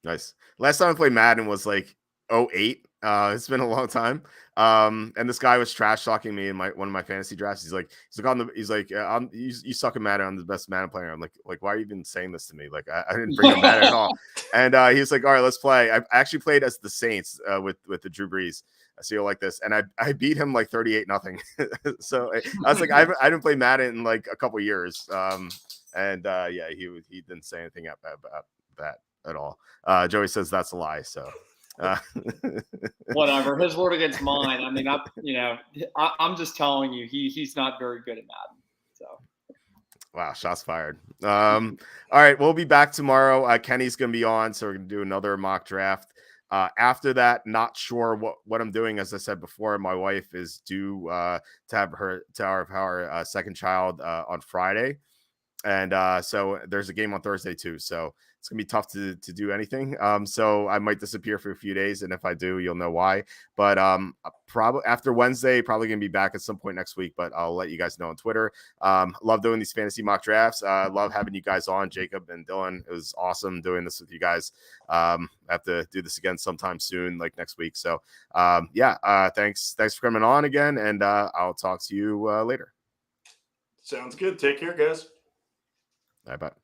Nice. Last time I played Madden was like 08. It's been a long time. And this guy was trash talking me in one of my fantasy drafts. He's like, you suck at Madden. I'm the best Madden player. I'm like, why are you even saying this to me? Like, I didn't bring up Madden at all. And he was like, all right, let's play. I actually played as the Saints with the Drew Brees. So you'll like this. And I beat him like 38-0. So I was like, I didn't play Madden in like a couple years. Yeah, he didn't say anything about that at all. Joey says that's a lie. So. Whatever, his word against mine. I mean, I'm just telling you, he's not very good at Madden. So, wow, shots fired. All right, we'll be back tomorrow. Kenny's gonna be on, so we're gonna do another mock draft. After that, not sure what I'm doing. As I said before, my wife is due to have our second child on Friday, and so there's a game on Thursday too. So it's gonna be tough to do anything. So I might disappear for a few days, and if I do, you'll know why. But probably after Wednesday, probably gonna be back at some point next week. But I'll let you guys know on Twitter. Love doing these fantasy mock drafts. Love having you guys on, Jacob and Dylan. It was awesome doing this with you guys. I have to do this again sometime soon, like next week. So thanks for coming on again, and I'll talk to you later. Sounds good. Take care, guys. Bye.